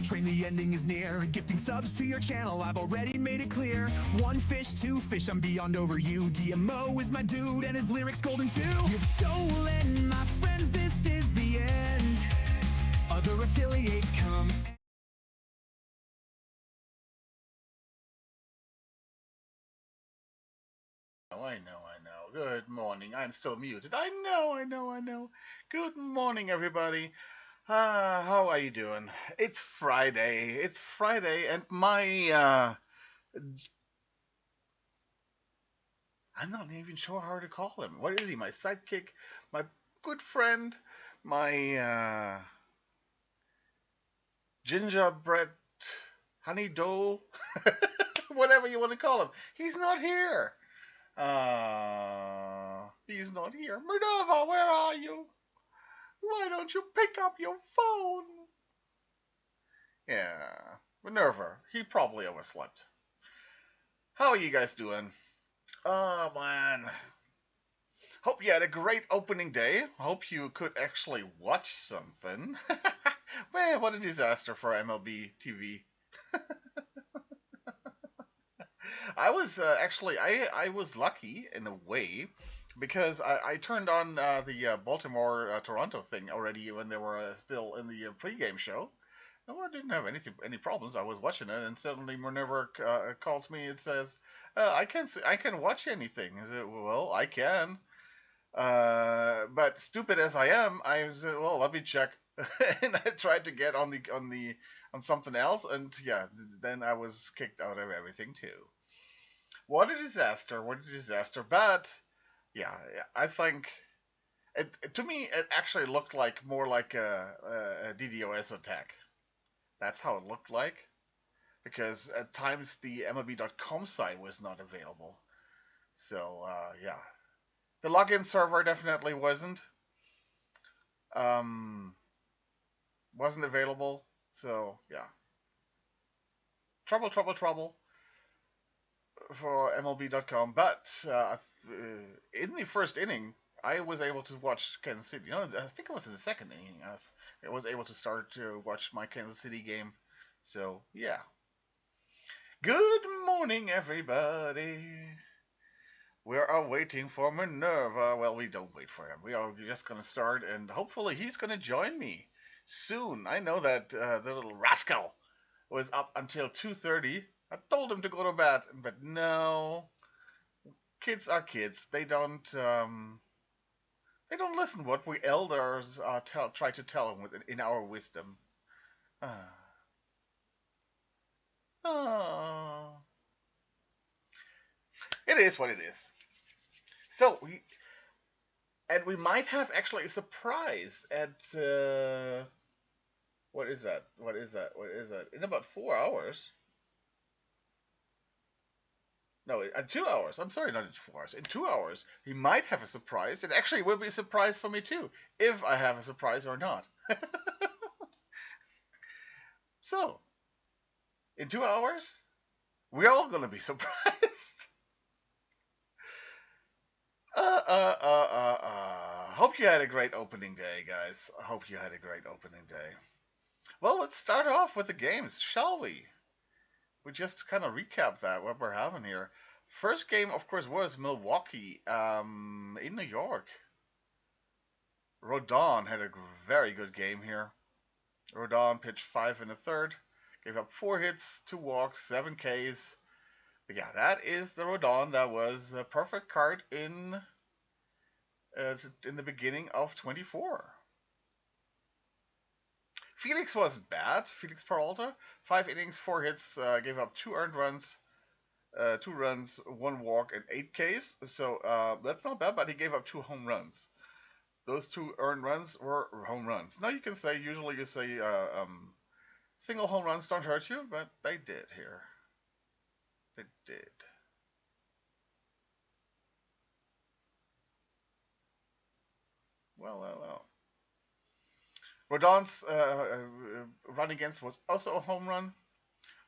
train, the ending is near. Gifting subs to your channel, I've already made it clear. One fish, two fish, I'm beyond over you. DMO is my dude, and his lyrics golden too. You've stolen my friends, this is the end. Other affiliates come. I know. Good morning. I'm still muted. I know. Good morning, everybody. How are you doing? It's Friday, and I'm not even sure how to call him. What is he? My sidekick, my good friend, my gingerbread honey dough, whatever you want to call him. He's not here. He's not here. Minerva, where are you? Why don't you pick up your phone? Yeah, Minerva, he probably overslept. How are you guys doing? Oh, man. Hope you had a great opening day. Hope you could actually watch something. Man, what a disaster for MLB TV. I was I was lucky in a way because I turned on the Baltimore Toronto thing already when they were still in the pregame show. No, I didn't have any problems. I was watching it, and suddenly Minerva calls me and says, I can watch anything." I said, "Well, I can." But stupid as I am, I said, "Well, let me check." And I tried to get on something else, and yeah, then I was kicked out of everything too. What a disaster! What a disaster! But yeah, I think to me it actually looked like more like a DDoS attack. That's how it looked like because at times the MLB.com site was not available. So yeah, the login server definitely um, wasn't available. So yeah, trouble for MLB.com. But in the first inning, I was able to watch Kansas City. I think it was in the second inning. I was able to start to watch my Kansas City game. So yeah. Good morning, everybody. We are waiting for Minerva. Well, we don't wait for him. We are just going to start, and hopefully he's going to join me soon. I know that the little rascal was up until 2:30. I told him to go to bed, but no. Kids are kids. They don't listen what we elders try to tell them in our wisdom. Ah. Oh. It is what it is. So we might have actually a surprise at what is that? In about 4 hours. No, in 2 hours. I'm sorry, not in 4 hours. In 2 hours, he might have a surprise. It actually will be a surprise for me too, if I have a surprise or not. So, in 2 hours, we're all gonna be surprised. Hope you had a great opening day, guys. Hope you had a great opening day. Well, let's start off with the games, shall we? We just kind of recap what we're having here. First game, of course, was Milwaukee in New York. Rodon had a very good game here. Rodon pitched 5 in the third, gave up 4 hits, 2 walks, 7 Ks. But yeah, that is the Rodon that was a perfect card in the beginning of 24. Felix wasn't bad. Felix Peralta, 5 innings, 4 hits, gave up 2 earned runs, 2 runs, 1 walk, and 8 Ks. So that's not bad, but he gave up 2 home runs. Those 2 earned runs were home runs. Now usually you say single home runs don't hurt you, but they did here. They did. Well. Rodon's run against was also a home run.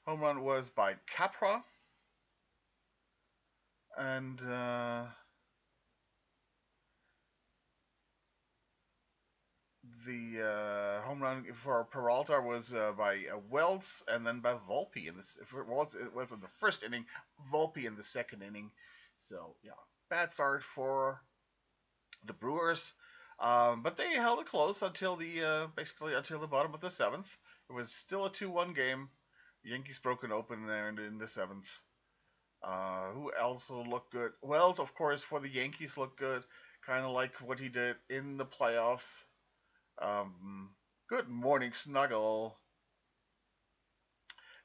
Home run was by Capra. And the home run for Peralta was by Wells and then by Volpe in this. If it was in the first inning, Volpe in the second inning. So yeah, bad start for the Brewers, but they held it close until the basically until the bottom of the seventh. It was still a 2-1 game. The Yankees broken open there in the seventh. Who else looked good? Wells, of course, for the Yankees looked good, kind of like what he did in the playoffs. Good morning, Snuggle.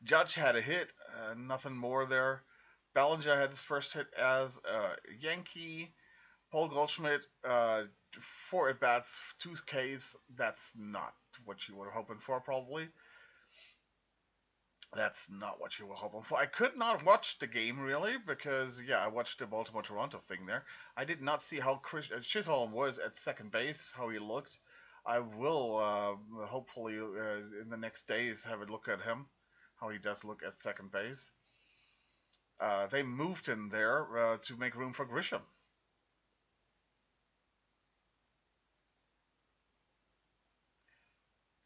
Judge had a hit, nothing more there. Bellinger had his first hit as a Yankee. Paul Goldschmidt, 4 at bats, 2 Ks. That's not what you were hoping for, probably. That's not what you were hoping for. I could not watch the game really because I watched the Baltimore-Toronto thing there. I did not see how Chisholm was at second base, how he looked. I will hopefully in the next days have a look at him, how he does look at second base. They moved him there to make room for Grisham.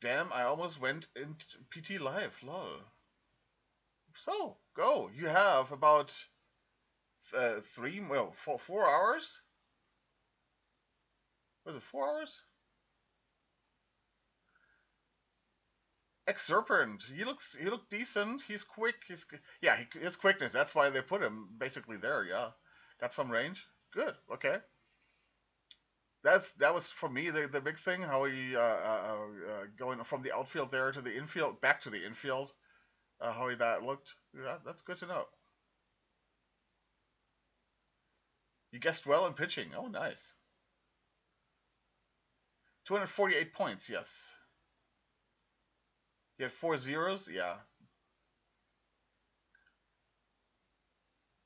Damn, I almost went into PT Live, lol. So, go. You have about 4 hours? Was it 4 hours? Exurpent. He looks decent. He's quick. His quickness. That's why they put him basically there. Yeah, got some range. Good. Okay. That was for me the big thing. How he going from the outfield there to the infield, back to the infield. How that looked. Yeah, that's good to know. You guessed well in pitching. Oh, nice. 248 points. Yes. You had 4 zeros. Yeah.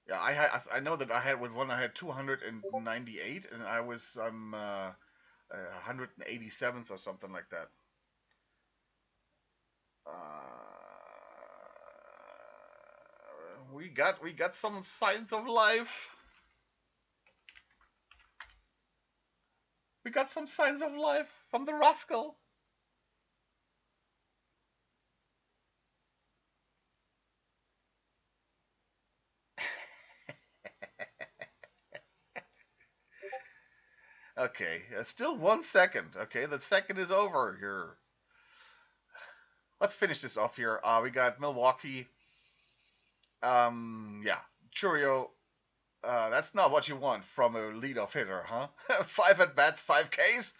Yeah, I know that I had 298 and I was 187th or something like that. We got some signs of life. We got some signs of life from the rascal. Okay, still 1 second. Okay, the second is over here. Let's finish this off here. We got Milwaukee. Churio. That's not what you want from a leadoff hitter, huh? 5 at bats, 5 Ks.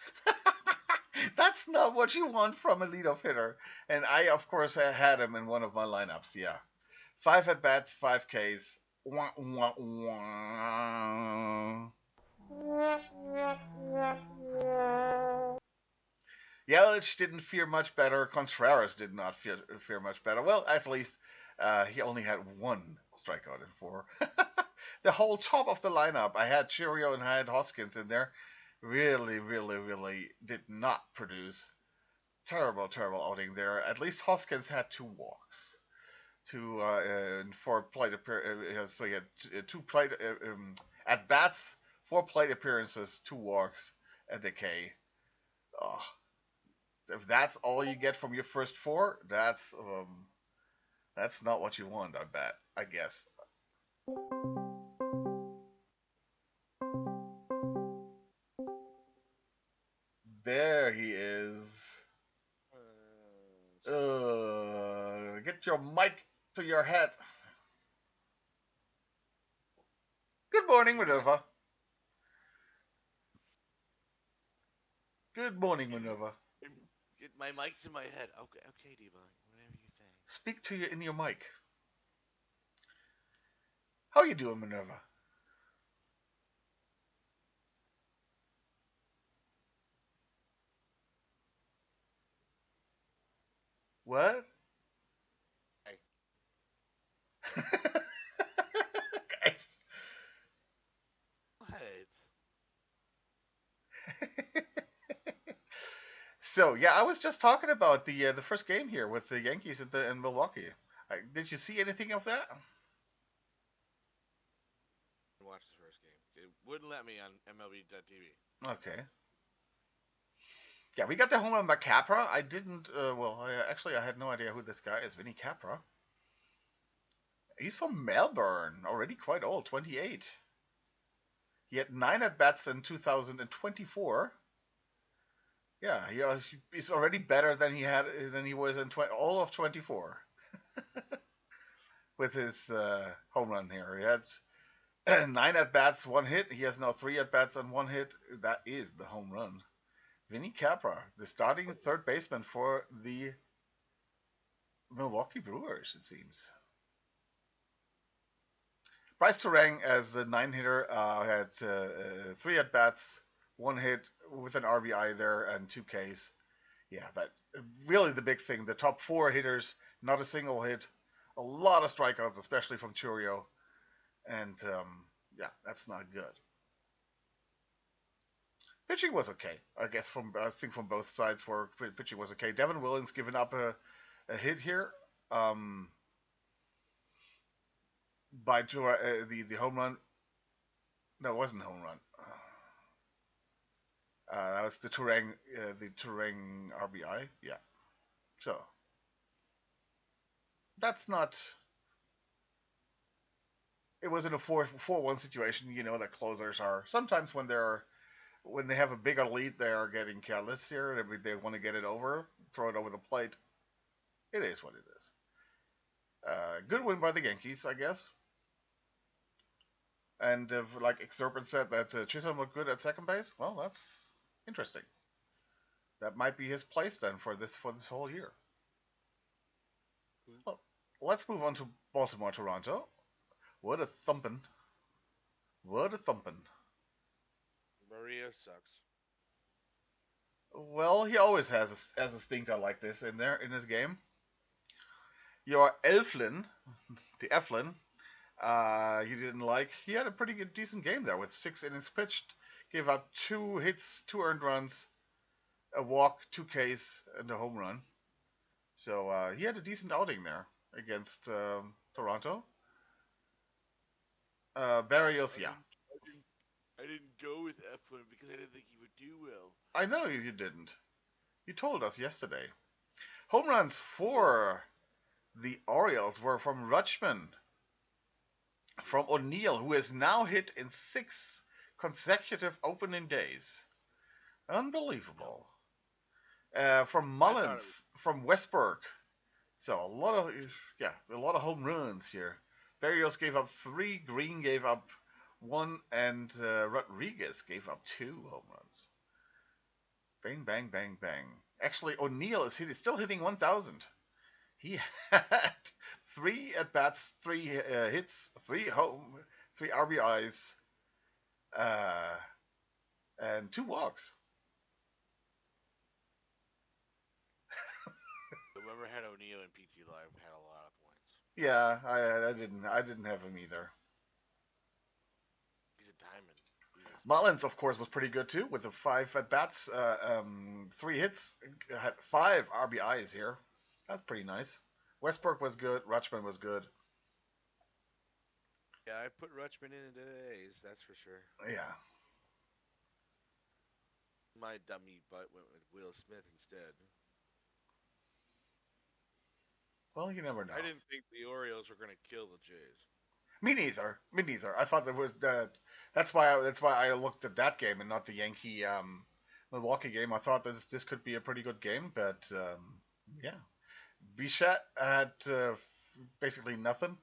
That's not what you want from a leadoff hitter. And I, of course, had him in one of my lineups. Yeah, 5 at bats, 5 Ks. Wah, wah, wah. Yelich didn't feel much better. Contreras did not feel much better. Well, at least he only had 1 strikeout in 4. The whole top of the lineup, I had Cheerio and I had Hoskins in there. Really, really, really did not produce. Terrible, terrible outing there. At least Hoskins had 2 walks. 4 plate appearances. So he had 2 plate at bats, 4 plate appearances, 2 walks, and a K. Oh, if that's all you get from your first 4, that's not what you want. I bet. I guess. There he is. Get your mic to your head. Good morning, Minerva. Good morning, Minerva. Get my mic to my head. Okay, DBlock. Whatever you say. Speak to you in your mic. How you doing, Minerva? What? Hey. Guys. What? So yeah, I was just talking about the first game here with the Yankees in Milwaukee. Did you see anything of that? Watch the first game. It wouldn't let me on MLB.TV. Okay. Yeah, we got the home run by Capra. I didn't. Actually, I had no idea who this guy is. Vinny Capra. He's from Melbourne. Already quite old, 28. He had 9 at bats in 2024. Yeah, he's already better than he was in all of 24 with his home run here. He had 9 at bats, 1 hit. He has now 3 at bats and 1 hit. That is the home run. Vinny Capra, the starting third baseman for the Milwaukee Brewers, it seems. Bryce Terang, as the 9-hitter, had 3 at bats, 1 hit with an RBI there, and 2 Ks. Yeah, but really the big thing, the top 4 hitters, not a single hit, a lot of strikeouts, especially from Churio, and yeah, that's not good. Pitching was okay, I guess. I think from both sides, where pitching was okay. Devin Williams giving up a hit here. By the home run. No, it wasn't a home run. That was the Terang RBI. Yeah. So that's not. It was in a 4-1 situation. You know that closers are sometimes when they have a bigger lead, they are getting careless here. They want to get it over, throw it over the plate. It is what it is. Good win by the Yankees, I guess. And like Exurban said, that Chisholm looked good at second base. Well, that's interesting. That might be his place then for this whole year. Well, let's move on to Baltimore, Toronto. What a thumping! What a thumping! Maria sucks. Well, he always has a stinker like this in his game. Your Elflin, the Eflin, he didn't like. He had a pretty good, decent game there with 6 innings pitched, gave up 2 hits, 2 earned runs, a walk, 2 Ks, and a home run. So he had a decent outing there against Toronto. Barrios, yeah. I didn't go with Eflin because I didn't think he would do well. I know you didn't. You told us yesterday. Home runs for the Orioles were from Rutschman, from O'Neill, who has now hit in 6 consecutive opening days. Unbelievable. From Mullins, from Westberg. So a lot of home runs here. Barrios gave up 3, Green gave up 1, and Rodriguez gave up 2 home runs. Bang, bang, bang, bang. Actually, O'Neill is still hitting 1,000. He had 3 at bats, 3 hits, 3 RBIs, and 2 walks. Whoever had O'Neill in PT Live had a lot of points. Yeah, I didn't have him either. He's a diamond. Mullins, of course, was pretty good too, with the 5 at bats, 3 hits, had 5 RBIs here. That's pretty nice. Westbrook was good. Rutschman was good. Yeah, I put Rutschman in the A's, that's for sure. Yeah. My dummy butt went with Will Smith instead. Well, you never know. I didn't think the Orioles were going to kill the Jays. Me neither. Me neither. I thought there was that's why I looked at that game and not the Yankee Milwaukee game. I thought this could be a pretty good game, but yeah. Bichette had basically nothing.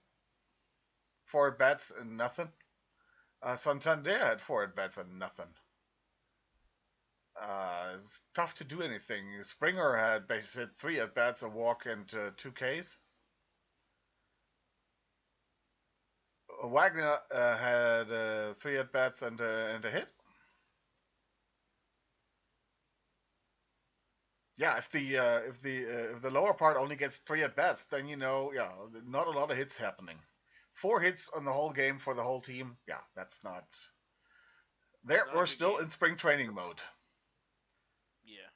4 at bats and nothing. Santander had 4 at bats and nothing. It's tough to do anything. Springer had basically 3 at bats, a walk, and 2 Ks. Wagner had 3 at bats and a hit. Yeah, if the lower part only gets 3 at bats, then not a lot of hits happening. 4 hits on the whole game for the whole team. Yeah, that's not. We're still in spring training mode. Yeah.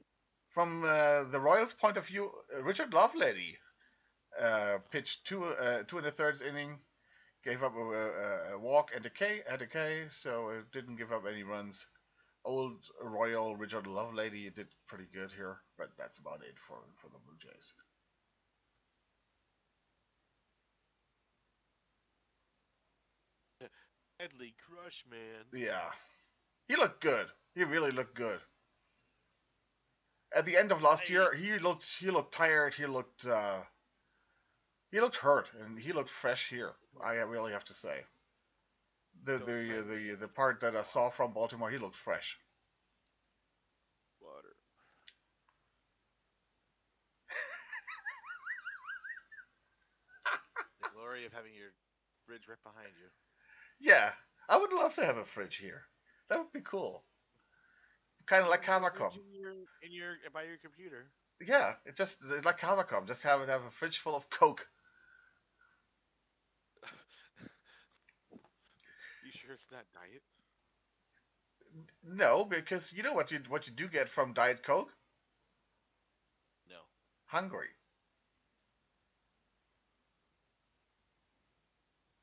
From the Royals' point of view, Richard Lovelady pitched 2 and a third inning, gave up a walk and a K, so it didn't give up any runs. old Royal Richard Lovelady did pretty good here, but that's about it for the Blue Jays. Deadly Crush, man. Yeah, he looked good. He really looked good. At the end of last I year, he looked tired. He looked hurt, and he looked fresh here. I really have to say. The don't the mind me. the the part that I saw from Baltimore, he looked fresh. Water. The glory of having your fridge right behind you. Yeah, I would love to have a fridge here. That would be cool. Kind of like Have a fridge Havacom. in your by your computer. Yeah, it just like Havacom. Just have a fridge full of Coke. You sure it's not diet? No, because you know what you do get from Diet Coke? No. Hungry.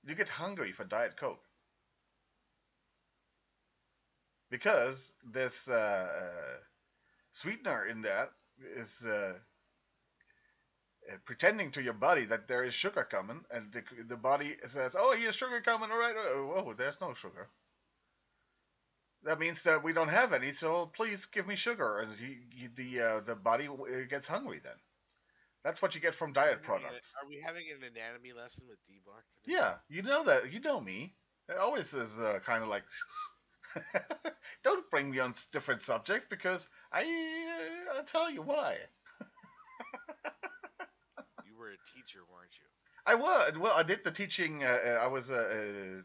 You get hungry for Diet Coke because this sweetener in that is pretending to your body that there is sugar coming, and the body says, "Oh, here's sugar coming, all right." Oh, there's no sugar. That means that we don't have any, so please give me sugar. And the body gets hungry then. That's what you get from diet products. Are we having an anatomy lesson with DBlock today? Yeah, you know that. You know me. It always is kind of like, don't bring me on different subjects because I'll tell you why. You were a teacher, weren't you? I was well. I did the teaching. I was the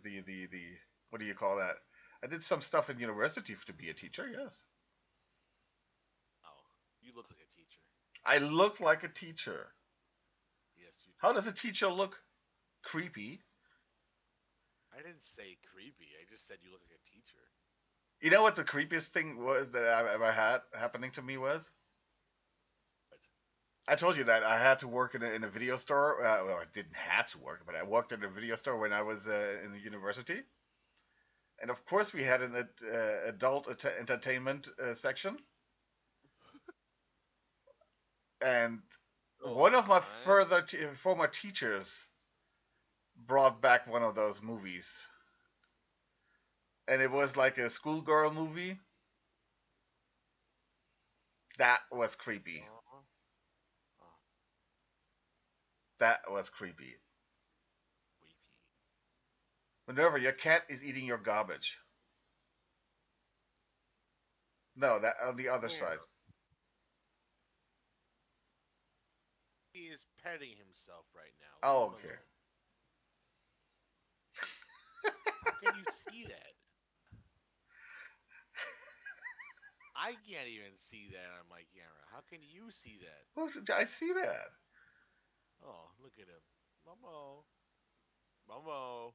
what do you call that? I did some stuff in university to be a teacher. Yes, Oh, you look like a teacher. I look like a teacher. Yes, you do. How does a teacher look? Creepy. I didn't say creepy. I just said you look like a teacher. You know what the creepiest thing was that I've ever had happening to me was? But I told you that I had to work in a video store. Well, I didn't have to work, but I worked in a video store when I was in the university. And of course, we had an adult entertainment section. And go one of my on. former teachers brought back one of those movies. And it was like a schoolgirl movie. That was creepy. Uh-huh. Oh, That was creepy. creepy. Minerva, your cat is eating your garbage. No, that on the other Where? side. He is petting himself right now. Leave Oh, him okay. alone. How can you see that? I can't even see that on my camera. How can you see that? Well, I see that. Oh, look at him. Momo. Momo.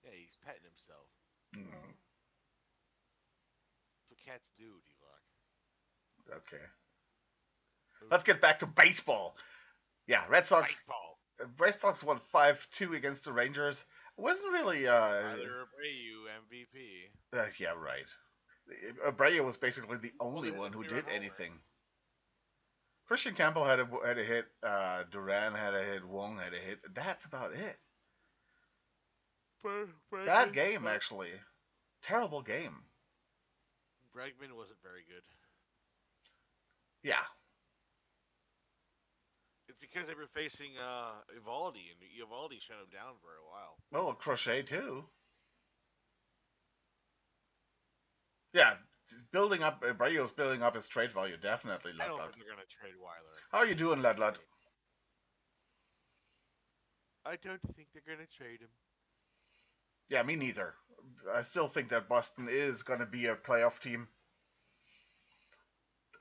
Yeah, he's petting himself. Mm, That's what cats do, D-Lock. okay. Let's get back to baseball. Yeah, Red Sox. Baseball. Red Sox won 5-2 against the Rangers. It wasn't really. Tyler Abreu, MVP. Yeah, right. Abreu was basically the only Hit a one who three-run did homer. anything. Christian Campbell had a hit. Duran had a hit. Wong had a hit. That's about it. Bad game, actually. Terrible game. Bregman wasn't very good. Yeah. It's because they were facing Evaldi, and Evaldi shut him down for a while. Well, Crochet too. Yeah, Abreu's building up his trade value, definitely, I don't Ludlud. think they're going to trade Weiler. How are you doing, Ludlud? I don't think they're going to trade him. Yeah, me neither. I still think that Boston is going to be a playoff team.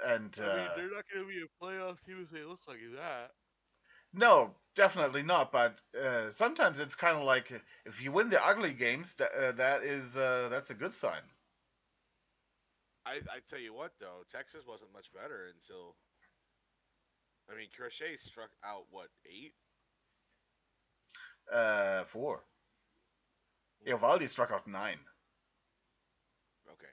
And I mean, they're not going to be a playoff team if they look like that. no, definitely not. But sometimes it's kind of like if you win the ugly games, that's a good sign. I tell you what, though, Texas wasn't much better until. I mean, Crochet struck out, what, 8? 4. Eovaldi struck out 9. Okay.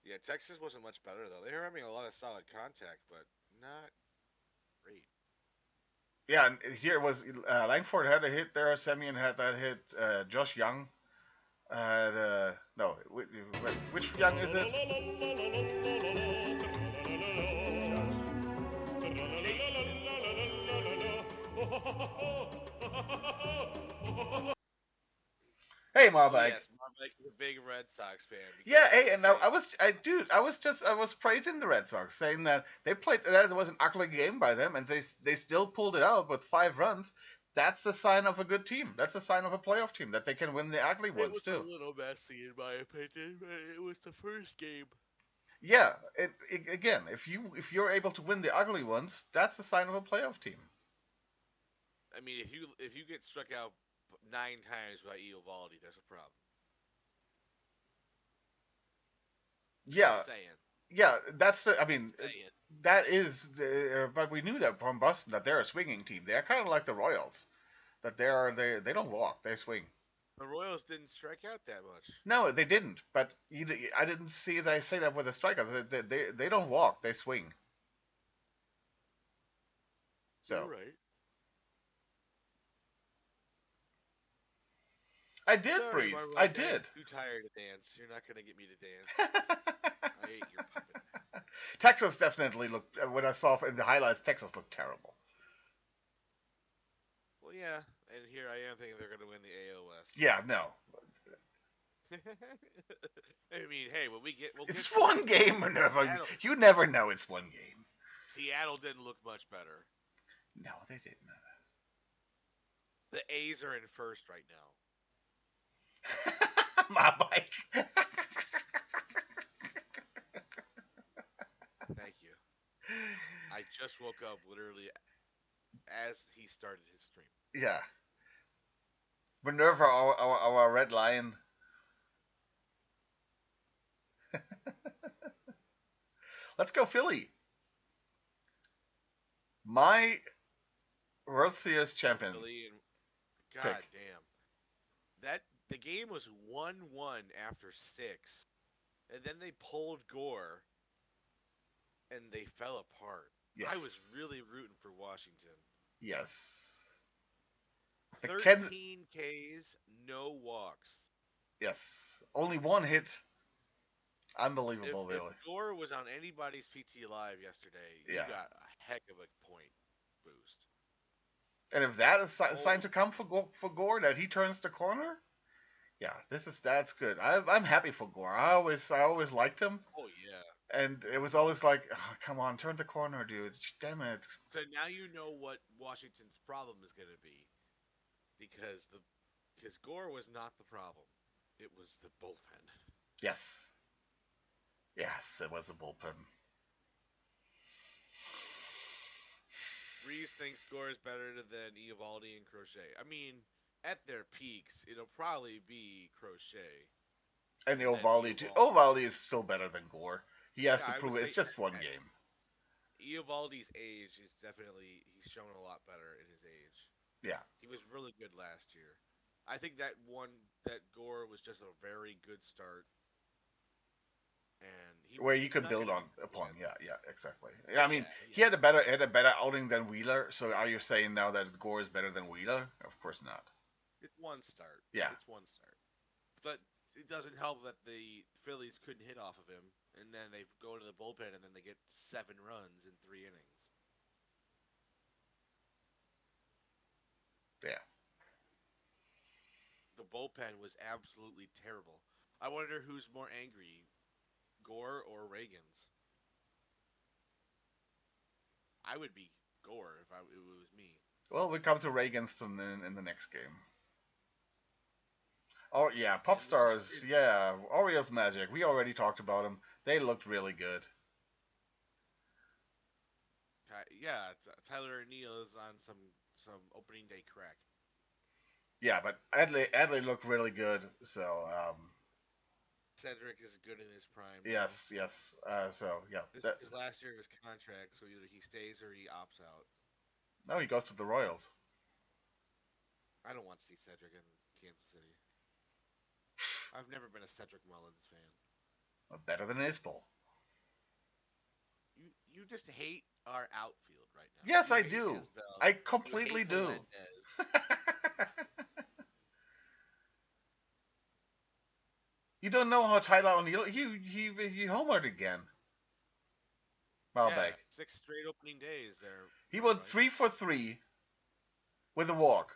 Yeah, Texas wasn't much better though. They were having a lot of solid contact, but not great. Yeah, and here was Langford had a hit there. Semyon had that hit. Josh Young had no. Which Young is it? Hey, Oh Marbike. yes, Mike is a big Red Sox fan because Yeah, I hey, was and saying, I was praising the Red Sox, saying that they played that it was an ugly game by them, and they still pulled it out with 5 runs. That's a sign of a good team. That's a sign of a playoff team that they can win the ugly it ones was a too. little messy in my opinion. But it was the first game. Yeah, again, if you're able to win the ugly ones, that's a sign of a playoff team. I mean, if you get struck out 9 times by Eovaldi, there's a problem. Yeah, Just saying. yeah, that's the. I mean, Saying. that is. But we knew that from Boston that they're a swinging team. They're kind of like the Royals, that they don't walk, they swing. The Royals didn't strike out that much. No, they didn't. But I didn't see they say that with the strikers. They don't walk, they swing. You're So right. I did, Sorry, Breeze. I Marmite. I'm did. too tired to dance. You're not gonna get me to dance. I ate your puppet. Texas definitely looked. When I saw in the highlights, Texas looked terrible. Well, yeah, and here I am thinking they're gonna win the AL West. Yeah, no. I mean, hey, when we'll get It's to one it. game, Minerva. Seattle, You never know it's one game. Seattle didn't look much better. No, they didn't. The A's are in first right now. My bike. Thank you. I just woke up literally as he started his stream. Yeah. Minerva, our red lion. Let's go Philly. My World Series champion. Really, and Pick. God damn, that the game was 1-1 after 6, and then they pulled Gore, and they fell apart. Yes. I was really rooting for Washington. Yes. 13 Ks, no walks. Yes. Only one hit. Unbelievable, If really. Gore was on anybody's PT Live yesterday, you Yeah. got a heck of a point boost. And if that is a sign to come for Gore, that he turns the corner, yeah, that's good. I'm happy for Gore. I always liked him, Oh yeah. and it was always like, oh, come on, turn the corner, dude. Damn it. So now you know what Washington's problem is going to be, because Gore was not the problem; it was the bullpen. Yes. Yes, it was a bullpen. Breeze thinks Gore is better than Eovaldi and Crochet. I mean, at their peaks, it'll probably be Crochet. And then Eovaldi too. Eovaldi. Eovaldi is still better than Gore. He has Yeah, to I prove would it. It's say just one game. Eovaldi's age is definitely he's shown a lot better in his age. Yeah. He was really good last year. I think that Gore was just a very good start, and Where you he's could not build gonna on be upon. bad. Yeah, exactly. Yeah, I mean, Yeah. he had a better outing than Wheeler. So are you saying now that Gore is better than Wheeler? Of course not. It's one start. Yeah. It's one start. But it doesn't help that the Phillies couldn't hit off of him, and then they go to the bullpen, and then they get 7 runs in 3 innings. Yeah. The bullpen was absolutely terrible. I wonder who's more angry, Gore or Reagans. I would be Gore if it was me. Well, we come to Reaganston in the next game. Oh yeah, Pop Stars. Yeah, Orioles Magic. We already talked about them. They looked really good. Yeah, Tyler O'Neill is on some opening day crack. Yeah, but Adley looked really good. So Cedric is good in his prime. yes. So yeah. This is last year of his contract, so either he stays or he opts out. No, he goes to the Royals. I don't want to see Cedric in Kansas City. I've never been a Cedric Mullins fan. Better than Isbell. You just hate our outfield right now. Yes, You I hate do. Isbell. I You completely hate do. Melendez. You don't know how Tyler O'Neill he homered again. Yeah, Malbec. 6 straight opening days there. He All went right. 3 for 3 with a walk.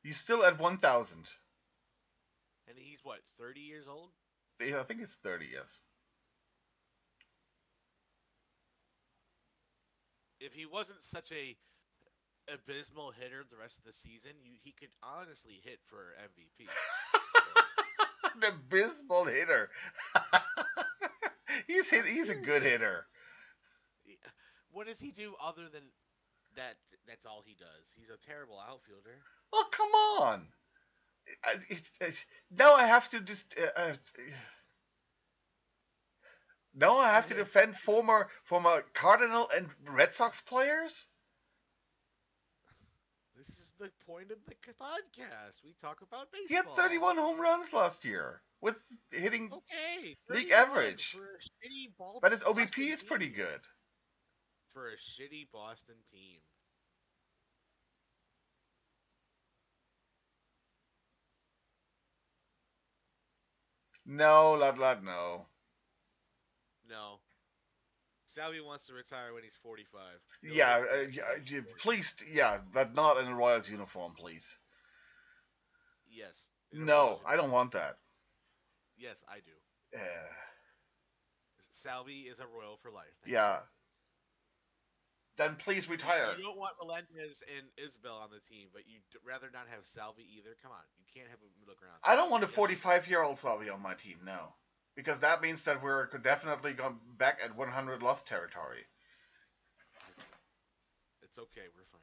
He's still at 1,000. And he's what, 30 years old? I think it's 30 years. If he wasn't such a abysmal hitter the rest of the season, he could honestly hit for MVP. An abysmal hitter. He's a good hitter. What does he do other than that? That's all he does. He's a terrible outfielder. Oh, come on. Now I have to just. Now I have to defend former Cardinal and Red Sox players. This is the point of the podcast. We talk about baseball. He had 31 home runs last year with hitting league average. For a shitty But his OBP Boston is pretty good. For a shitty Boston team. No, no. No. Salvi wants to retire when he's 45. Please, but not in a Royals uniform, please. Yes. No, I don't want that. Yes, I do. Salvi is a Royal for life. Yeah. Then please retire. You don't want Melendez and Isbell on the team, but you'd rather not have Salvi either? Come on. You can't have a middle ground. I don't want a 45-year-old Salvi on my team, no. Because that means that we're definitely going back at 100 loss territory. It's okay. We're fine.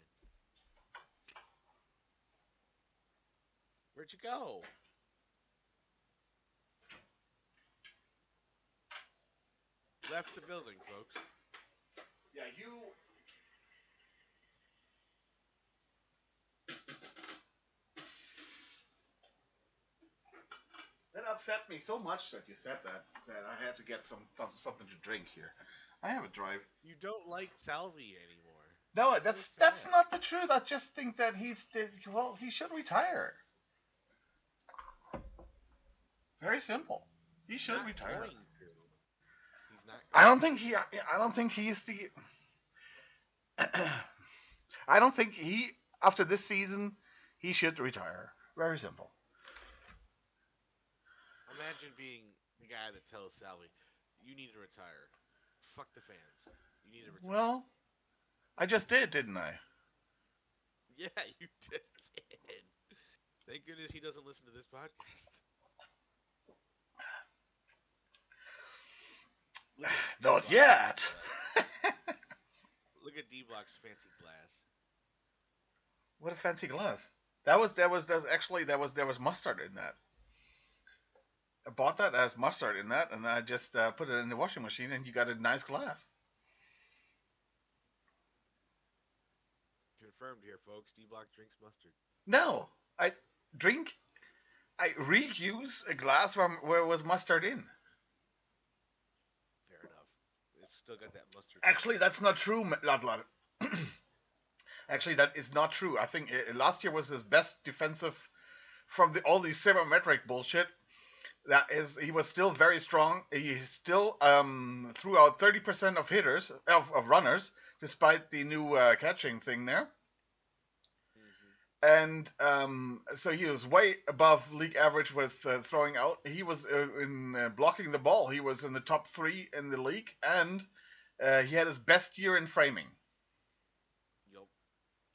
Where'd you go? Left the building, folks. Yeah, you... That upset me so much that you said that I had to get something to drink here. I have a drive. You don't like Salvi anymore. No, that's not the truth. I just think that he should retire. Very simple. He should retire. He's not. I don't think he's the. I don't think after this season he should retire. Very simple. Imagine being the guy that tells Salvi, "You need to retire. Fuck the fans. You need to retire." Well, I just did, didn't I? Yeah, you just did. Thank goodness he doesn't listen to this podcast. Not yet. Look at DBlock's fancy glass. What a fancy glass! There was mustard in that. I bought that as mustard in that, and I just put it in the washing machine, and you got a nice glass. Confirmed here, folks. DBlock drinks mustard. No, I reuse a glass where it was mustard in. Fair enough. It's still got that mustard. Actually, that's not true, Ludlud. Actually, that is not true. I think last year was his best defensive from all these sabermetric bullshit. He was still very strong. He still threw out 30% of hitters of runners, despite the new catching thing there. And so he was way above league average with throwing out. He was in blocking the ball. He was in the top 3 in the league, and he had his best year in framing. Yep,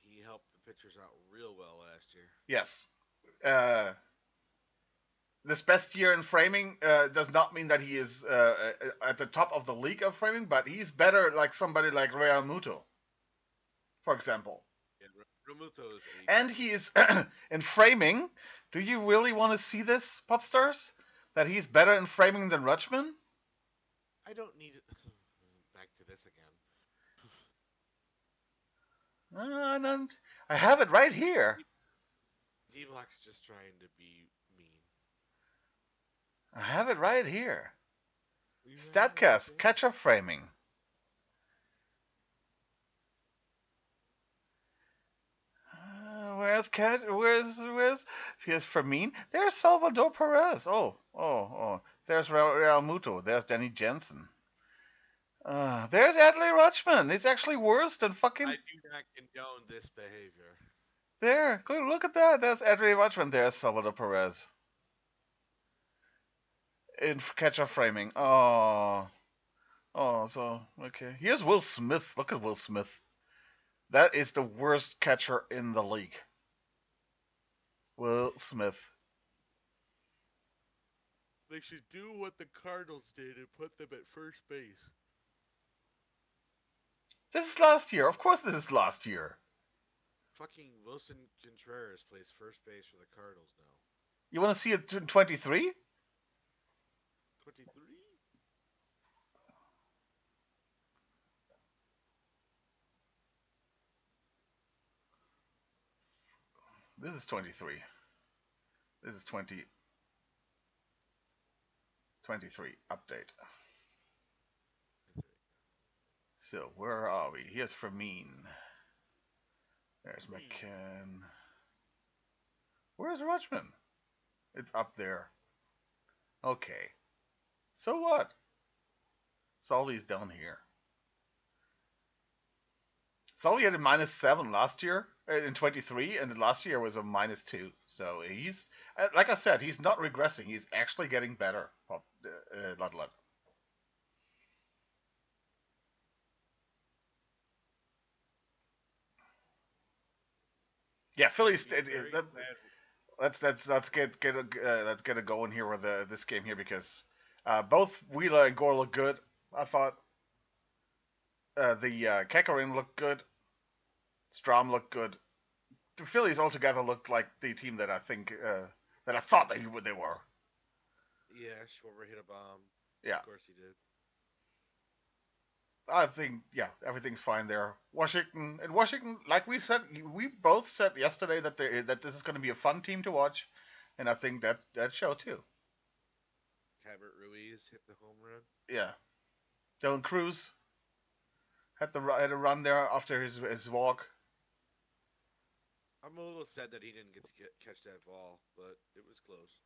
he helped the pitchers out real well last year. Yes. This best year in framing does not mean that he is at the top of the league of framing, but he's better like somebody like Real Muto, for example. Yeah, Romuto is and he is in framing. Do you really want to see this, Popstars? That he's better in framing than Rutschman? I don't need back to this again. I have it right here. D-Block's just trying to be mean. I have it right here. You have it right Statcast, there. catch-up framing. Here's Fermin. There's Salvador Perez. Oh. There's Real Muto. There's Danny Jensen. There's Adley Rutschman. It's actually worse than fucking. I do not condone this behavior. There. Go look at that. There's Adley Rutschman. There's Salvador Perez. In catch-up framing. So okay. Here's Will Smith. Look at Will Smith. That is the worst catcher in the league. Will Smith. They should do what the Cardinals did and put them at first base. This is last year. Of course, this is last year. Fucking Wilson Contreras plays first base for the Cardinals now. You want to see it in 23? 23? This is 23. This is 23 update. So where are we? Here's Fermin. There's McCann. Where's Rutschman? It's up there. Okay. So what? Salvi's down here. Salvi had a -7 last year in 23, and last year was a -2. So he's, like I said, he's not regressing. He's actually getting better. Ludlud. Yeah, Phillies. Let's get it going here with this game here because both Wheeler and Gore look good. I thought the Kekarin looked good. Strom looked good. The Phillies altogether looked like the team that I think that I thought they were. Yeah, Schwarber hit a bomb. Yeah, Of course he did. I think everything's fine there. Washington, like we both said yesterday that this is going to be a fun team to watch, and I think that showed too. Cabot Ruiz hit the home run. Yeah, Dylan Cruz had a run there after his walk. I'm a little sad that he didn't get to catch that ball, but it was close.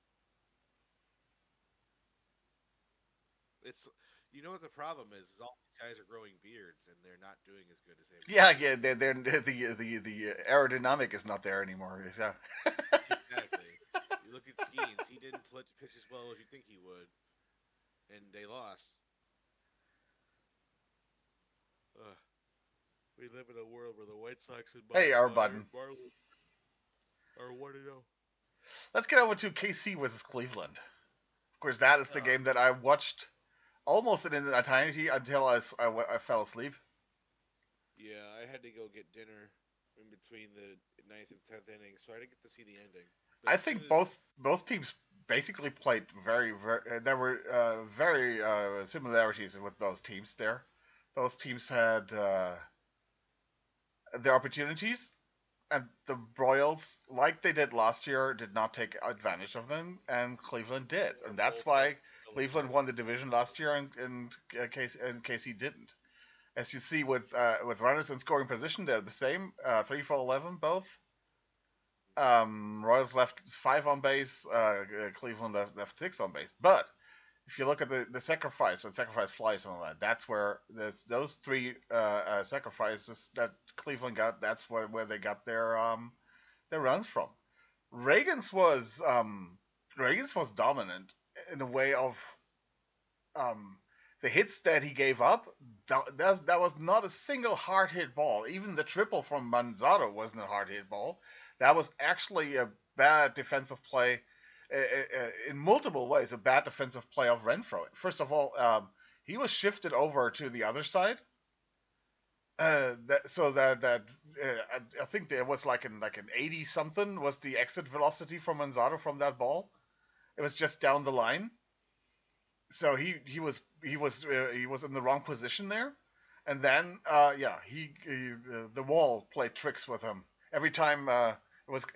It's what the problem is all these guys are growing beards and they're not doing as good as they were. Yeah, the aerodynamic is not there anymore. Yeah. Exactly. You look at Skeens, he didn't pitch as well as you think he would, and they lost. We live in a world where the White Sox and Hey, our button. Are 1-0. Let's get over to KC versus Cleveland. Of course, that is the game that I watched almost in entirety until I fell asleep. Yeah, I had to go get dinner in between the 9th and 10th inning, so I didn't get to see the ending. But I think both teams basically played very. There were very similarities with both teams there. Both teams had their opportunities, and the Royals, like they did last year, did not take advantage of them, and Cleveland did, and that's why Cleveland won the division last year, and KC didn't. As you see with runners in scoring position, they're the same, 3 for 11 both. Royals left 5 on base, Cleveland left 6 on base. But if you look at the sacrifice and sacrifice flies and all that, that's where those 3 sacrifices that Cleveland got. That's where they got their runs from. Reagan's was dominant in a way of the hits that he gave up. That was not a single hard hit ball. Even the triple from Manzardo wasn't a hard hit ball. That was actually a bad defensive play in multiple ways. A bad defensive play of Renfroe. First of all, he was shifted over to the other side. I think there was like an 80 something was the exit velocity from Manzardo from that ball. It was just down the line. So he was in the wrong position there, and then the wall played tricks with him. Every time it It was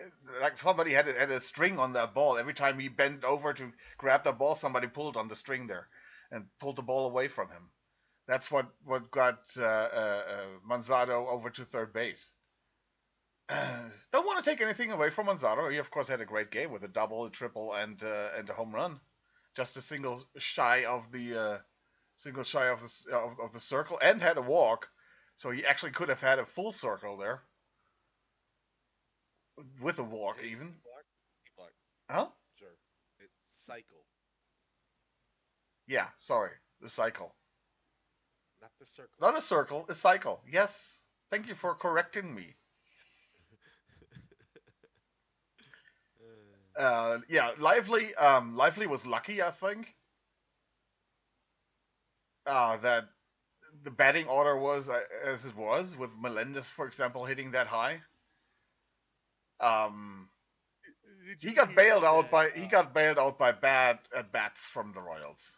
like somebody had a string on that ball. Every time he bent over to grab the ball, somebody pulled on the string there and pulled the ball away from him. That's what got Manzardo over to third base. Don't want to take anything away from Manzardo. He of course had a great game with a double, a triple, and a home run. Just a single shy of the circle, and had a walk. So he actually could have had a full circle there with a walk Hey, even. D-block, D-block, Huh? sir. It's cycle, Yeah, sorry. The cycle. not the circle. Not a circle, a cycle. Yes. Thank you for correcting me. Yeah, Lively was lucky, I think. That the batting order was as it was, with Melendez, for example, hitting that high. Um, Did he you got hear bailed out that? by he got bailed out by bad at bats from the Royals.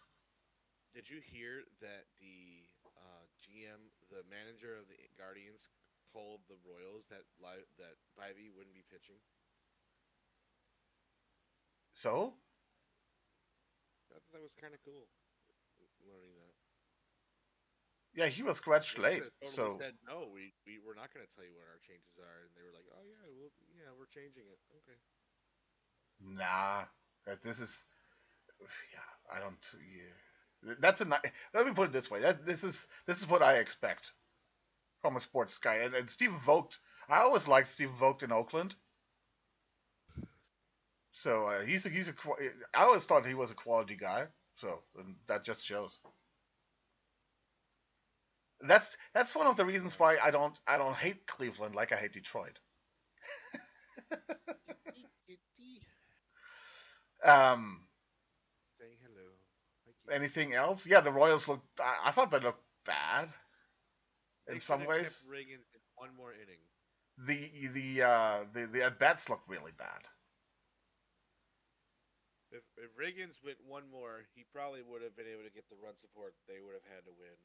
Did you hear that the GM, the manager of the Guardians, told the Royals that that Bivey wouldn't be pitching? So I thought that was kind of cool, learning that. yeah, he was scratched They late. could have totally So said no. We're not going to tell you what our changes are, and they were like, oh yeah, we're changing it. Okay. nah, this is yeah. I don't. Yeah. That's a. Let me put it this way. This is what I expect from a sports guy. And Stephen Vogt. I always liked Stephen Vogt in Oakland. So he's a. I always thought he was a quality guy. So and that just shows. That's one of the reasons why I don't hate Cleveland like I hate Detroit. Um, Saying hello. Hi, anything else? Yeah, the Royals looked. I thought they looked bad They in should some have kept ways. Reagan in one more inning. The at bats looked really bad. If Riggins went one more, he probably would have been able to get the run support they would have had to win.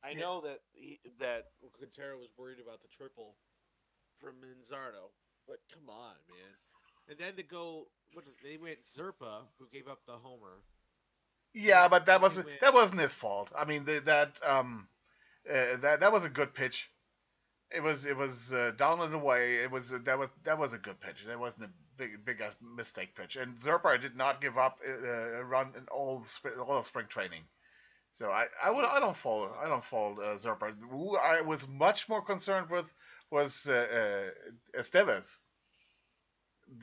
I Yeah, know that Quintero was worried about the triple from Manzardo, but come on, man. And then to go, they went Zerpa, who gave up the homer. yeah, but Then they went. that wasn't his fault. I mean, that was a good pitch. It was down and away. That was a good pitch. That wasn't a big mistake pitch. And Zerpa did not give up a run in all of spring training. So I don't fault Zerpa. Who I was much more concerned with was Estevez.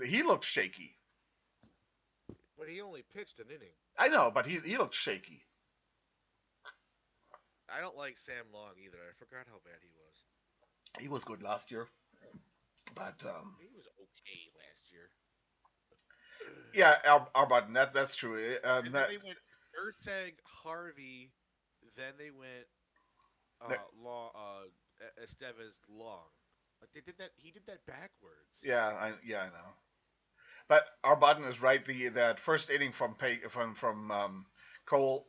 He looked shaky. But he only pitched an inning. I know, but he looked shaky. I don't like Sam Long either. I forgot how bad he was. He was good last year, but He was okay last year. yeah, our button. That's true. And then they went Erceg, Harvey. Then they went Long, Estevez, Long. Like they did that. He did that backwards. yeah, I know. But our button is right. That first inning from Cole,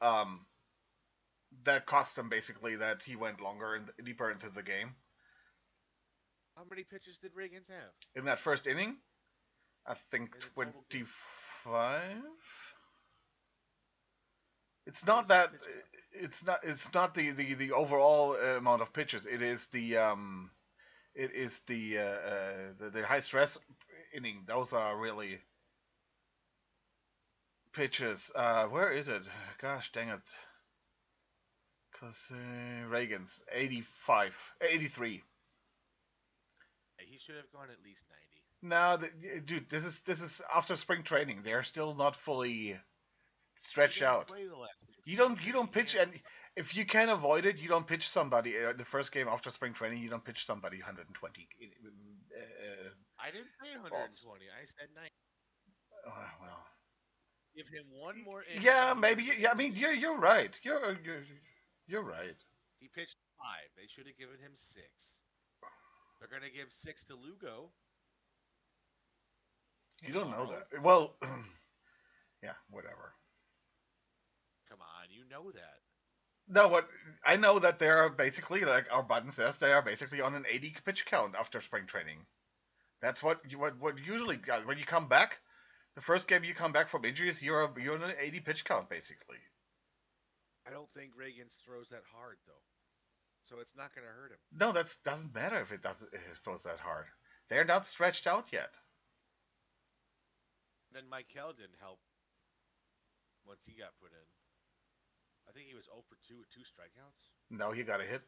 that cost him basically that he went longer and deeper into the game. How many pitches did Riggins have In that first inning, I think in the total game? 25. It's What not was his that. pitch count? It's not the overall amount of pitches. It is the high stress inning. Those are really pitches. Where is it? Gosh dang it. Cause Reagan's 85, 83. He should have gone at least 90. No, dude, this is after spring training. They're still not fully He stretched didn't out. play the last game. You don't pitch, and if you can avoid it, you don't pitch somebody the first game after spring training. You don't pitch somebody 120. I didn't say 120. I said 90. Well, Give him one more inning. yeah, and he maybe. would have Yeah, I been mean, in. you're right. You're right. He pitched 5. They should have given him 6. They're gonna give 6 to Lugo. You don't know Tomorrow? that. Well, yeah, whatever. Come on, you know that. No, what I know that they are basically, like our button says, they are basically on an 80 pitch count after spring training. That's what usually when you come back. The first game you come back from injuries, you're on an 80 pitch count basically. I don't think Reagan's throws that hard though, so it's not going to hurt him. No, that doesn't matter if it throws that hard. They're not stretched out yet. Then Michael didn't help once he got put in. I think he was 0 for 2 with 2 strikeouts. No, he got a hit.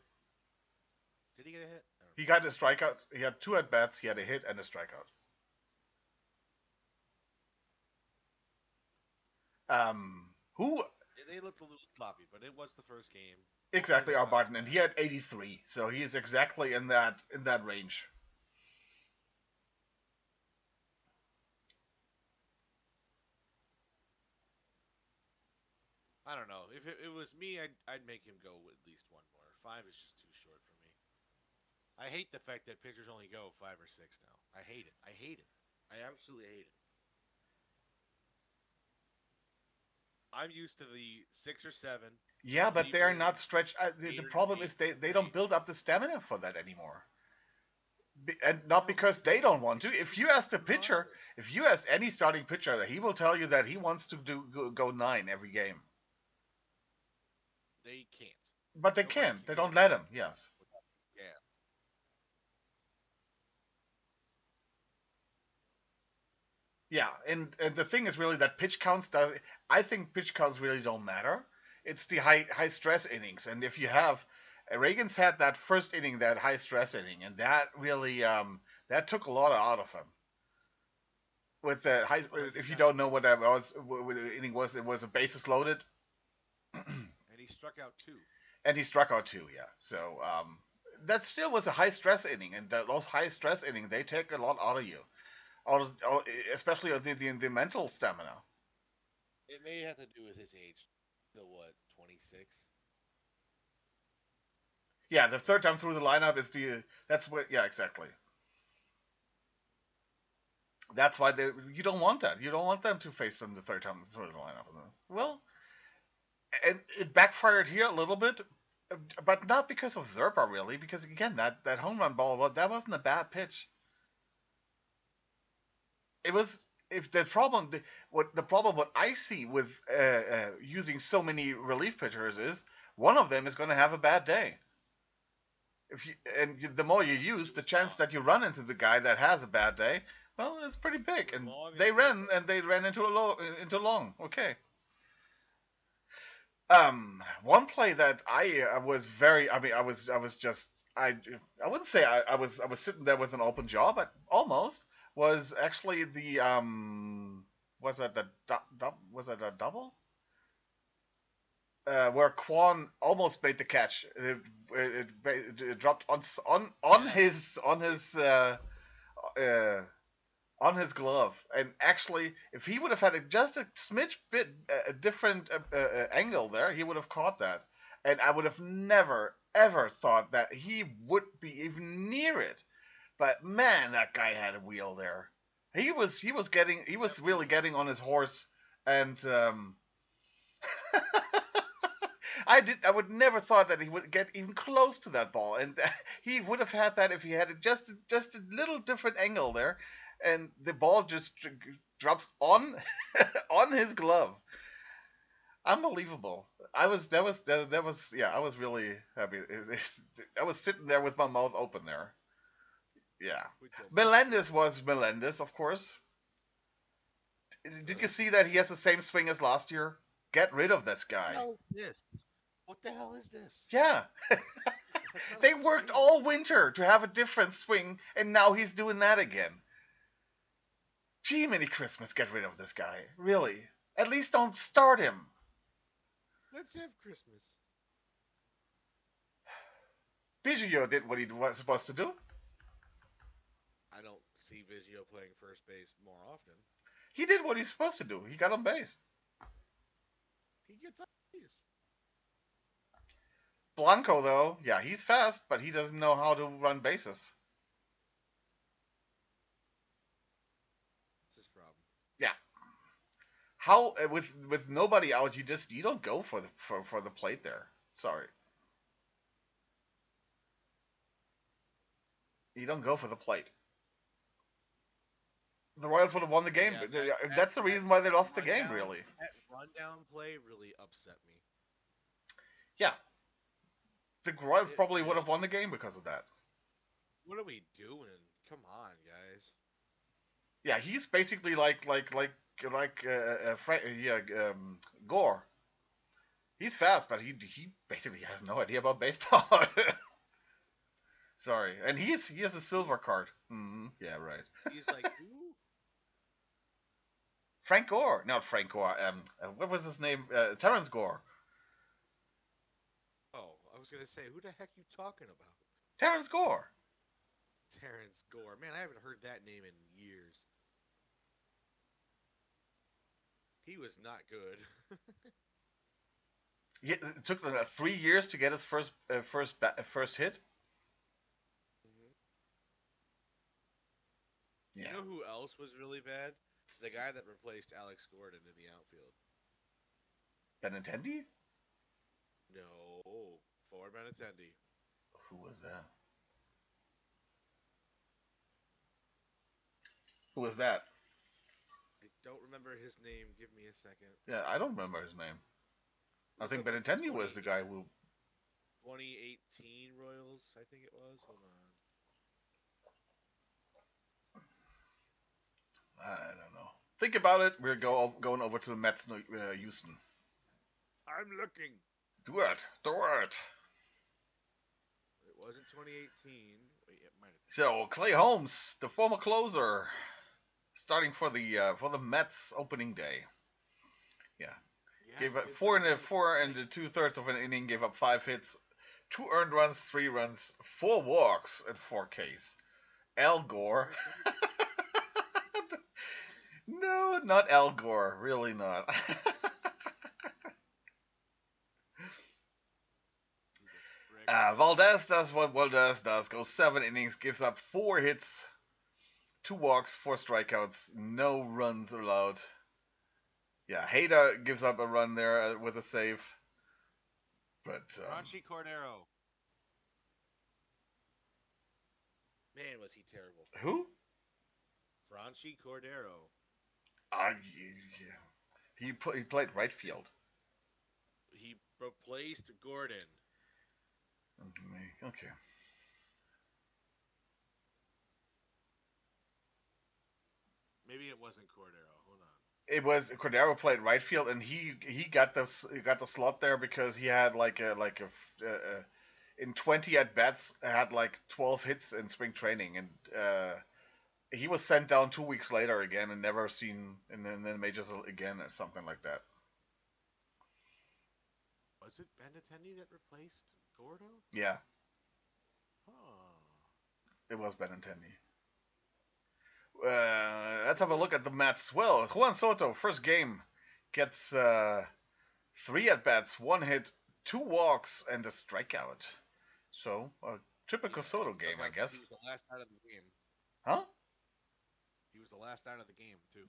Did he get a hit? He got a strikeout. He had 2 at bats. He had a hit and a strikeout. Who They looked a little sloppy, but it was the first game. exactly are Barton? And he had 83, so he is exactly in that range. I don't know. If it was me, I'd make him go at least one more. 5 is just too short for me. I hate the fact that pitchers only go 5 or 6 now. I hate it. I hate it. I absolutely hate it. I'm used to the 6 or 7. Yeah, but they are not Eight stretched. The problem is they don't build up the stamina for that anymore. And not because they don't want to. If you ask the pitcher, if you ask any starting pitcher, he will tell you that he wants to go 9 every game. They can't. But they Nobody can. can They go don't let him. Yes. Yeah. Yeah, and the thing is really that pitch counts. I think pitch counts really don't matter. It's the high stress innings, and if you have Reagan's had that first inning, that high stress inning, and that really that took a lot out of him. With the high, if you don't know what that was, what the inning was, it was a bases loaded, And he struck out 2. and he struck out 2. Yeah, so that still was a high stress inning, and those high stress innings they take a lot out of you, especially the mental stamina. It may have to do with his age. Still what, 26? Yeah, the third time through the lineup is that's what. Yeah, exactly. That's why you don't want that. You don't want them to face them the third time through the lineup. Well, and it backfired here a little bit, but not because of Zerpa really. Because again, that home run ball, well, that wasn't a bad pitch. It was. If the problem, what I see with using so many relief pitchers is one of them is going to have a bad day. The more you use, the chance that you run into the guy that has a bad day, well, it's pretty big. And they ran into long. Okay. One play that I was very. I mean, I was just. I wouldn't say I was sitting there with an open jaw, but almost was actually the was that was it a double? Where Quan almost made the catch. It dropped on his glove, and actually, if he would have had just a smidge bit a different angle there, he would have caught that. And I would have never ever thought that he would be even near it. But man, that guy had a wheel there. He was really getting on his horse, and I would never thought that he would get even close to that ball, and he would have had that if he had just a little different angle there, and the ball just drops on on his glove. Unbelievable. I was really happy. I was sitting there with my mouth open there. Yeah. Melendez was Melendez, of course. Did you see that he has the same swing as last year? Get rid of this guy. What the hell is this? Yeah. They worked all winter to have a different swing, and now he's doing that again. Gee, many Christmas, get rid of this guy. Really. At least don't start him. Let's have Christmas. Biggio did what he was supposed to do. I don't see Biggio playing first base more often. He did what he's supposed to do. He got on base. He gets on base. Blanco, though, yeah, he's fast, but he doesn't know how to run bases. That's his problem. Yeah. How with nobody out, you don't go for the plate there. Sorry. You don't go for the plate. the Royals would have won the game. Yeah, That's the reason why they lost the game, rundown, really. that rundown play really upset me. Yeah, the Royals It probably would really. have won the game because of that. What are we doing? Come on, guys. Yeah, he's basically like Gore. He's fast, but he basically has no idea about baseball. Sorry, and he has a silver card. Yeah, right. He's like, who? Frank Gore, not Frank Gore. What was his name? Terrence Gore. Oh, I was gonna say, who the heck you talking about? Terrence Gore. Terrence Gore. Man, I haven't heard that name in years. He was not good. It took 3 years to get his first hit. Mhm. Yeah. You know who else was really bad? The guy that replaced Alex Gordon in the outfield. Benintendi? No, Ford Benintendi. Who was that? Who was that? I don't remember his name. Give me a second. Yeah, I don't remember his name. I Look think up Benintendi was the guy who. 2018 Royals, I think it was. Hold on. I don't know. Think about it. We're going over to the Mets, Houston. I'm looking. Do it. It wasn't 2018. Wait, it might have. So Clay Holmes, the former closer, starting for the Mets opening day. Yeah. Gave up four and 2/3 of an inning. Gave up 5 hits, 2 earned runs, 3 runs, 4 walks, and 4 Ks. Al Gore. No, not Al Gore. Really not. Valdez does what Valdez does. Goes 7 innings, gives up 4 hits, 2 walks, 4 strikeouts, no runs allowed. Yeah, Hader gives up a run there with a save. But Franchi Cordero. Man, was he terrible. Who? Franchi Cordero. Yeah. He played right field. He replaced Gordon. Okay. Maybe it wasn't Cordero. Hold on. It was Cordero played right field, and he got the slot there because he had in 20 at bats had like 12 hits in spring training, and he was sent down 2 weeks later again and never seen in the majors again or something like that. Was it Benintendi that replaced Gordo? Yeah. Oh. It was Benintendi. Let's have a look at the Mets. Well, Juan Soto, first game, gets 3 at bats, 1 hit, 2 walks, and a strikeout. So a typical Soto game, I guess. He was the last out of the game. Huh? He was the last out of the game too.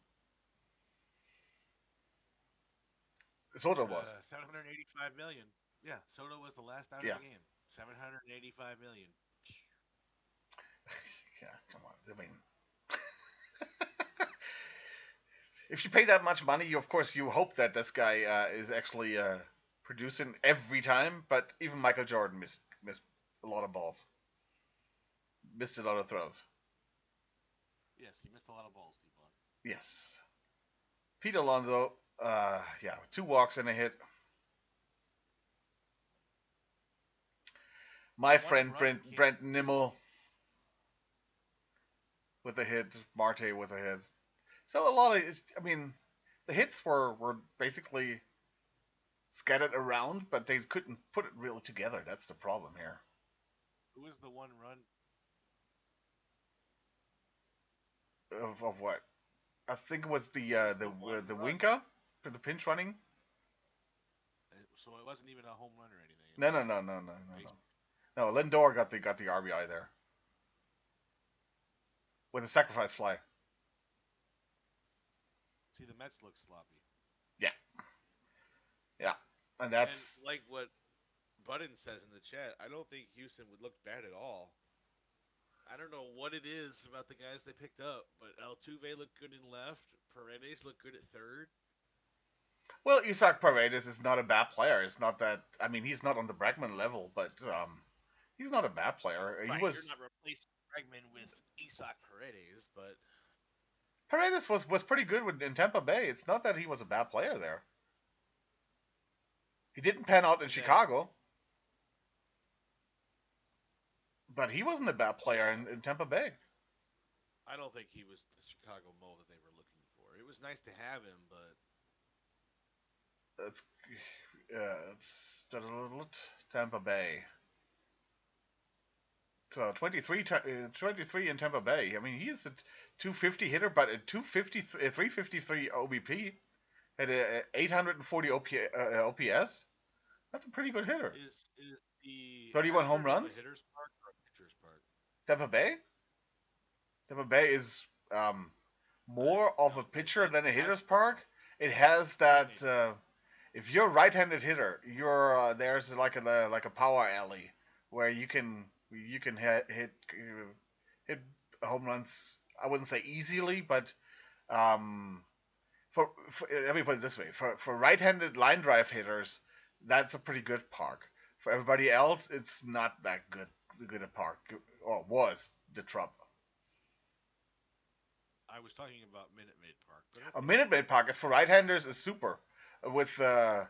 Soto was. 785 million. Yeah, Soto was the last out of the game. 785 million. Yeah, come on. I mean, if you pay that much money, of course you hope that this guy is actually producing every time. But even Michael Jordan missed a lot of balls. Missed a lot of throws. Yes, he missed a lot of balls, D-Block. Yes. Pete Alonso, 2 walks and a hit. My friend Brent Nimmo with a hit, Marte with a hit. So a lot of, the hits were basically scattered around, but they couldn't put it really together. That's the problem here. Who was the one run? Of what? I think it was the Winka for the pinch running. So it wasn't even a home run or anything. No. No, Lindor got the RBI there with a sacrifice fly. See, the Mets look sloppy. Yeah, and that's and like what Budden says in the chat. I don't think Houston would look bad at all. I don't know what it is about the guys they picked up, but Altuve looked good in left. Paredes looked good at third. Well, Isaac Paredes is not a bad player. It's not that. I mean, he's not on the Bregman level, but he's not a bad player. He Right, you're was not replacing Bregman with Isaac Paredes, but Paredes was pretty good in Tampa Bay. It's not that he was a bad player there. He didn't pan out in and then Chicago, but he wasn't a bad player yeah, in Tampa Bay. I don't think he was the Chicago mold that they were looking for. It was nice to have him, but It's Tampa Bay. So 23 in Tampa Bay. I mean, he's a 250 hitter, but a 353 OBP at a 840 OPS. That's a pretty good hitter. is the 31 home Astrodome a runs. hitter's park or a pitcher's park? Tampa Bay. Tampa Bay is more of a No, they pitcher said than a hitter's Astrodome. park. It has that. And they If you're a right-handed hitter, you're there's like a power alley where you can hit home runs. I wouldn't say easily, but um, for let me put it this way: for right-handed line drive hitters, that's a pretty good park. For everybody else, it's not that good a park, or was the trouble. I was talking about Minute Maid Park, but A okay. Minute Maid park is for right-handers is super, with the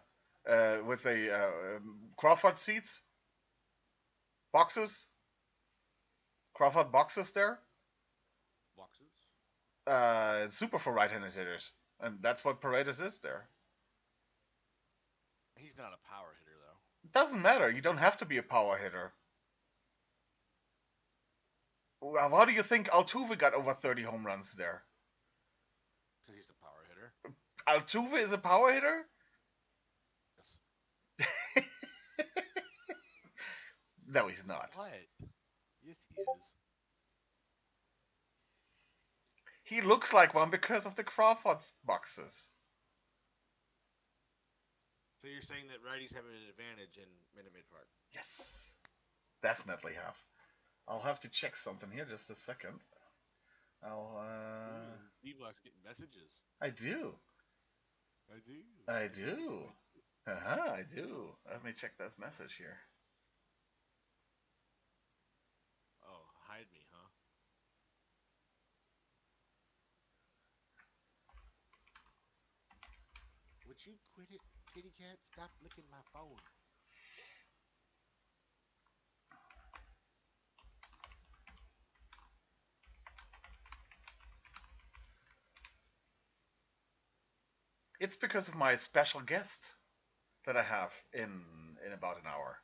Crawford seats boxes, Crawford boxes there. Boxes. It's super for right-handed hitters, and that's what Paredes is there. He's not a power hitter though, It doesn't matter. You don't have to be a power hitter. Well, how do you think Altuve got over 30 home runs there? because he's a power hitter. Altuve is a power hitter? Yes. No, he's not. What? Yes, he is. He looks like one because of the Crawford boxes. So you're saying that righties have an advantage in Minute Maid Park? Yes, definitely have. I'll have to check something here just a second. I'll. D-Block's getting messages. I do. I do. I do. I do. Let me check this message here. Oh, hide me, huh? Would you quit it, kitty cat? Stop licking my phone. It's because of my special guest that I have in about an hour.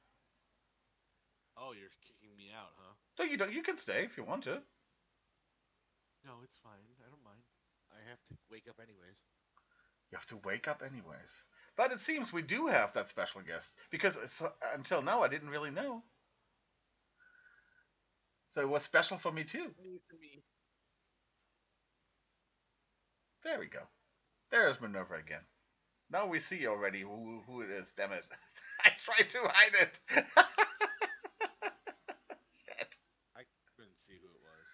Oh, you're kicking me out, huh? So you don't. You can stay if you want to. No, it's fine. I don't mind. I have to wake up anyways. You have to wake up anyways. But it seems we do have that special guest because until now I didn't really know. So it was special for me too. News to me. There we go. There's Minerva again. Now we see already who it is. Damn it! I tried to hide it. Shit. I couldn't see who it was.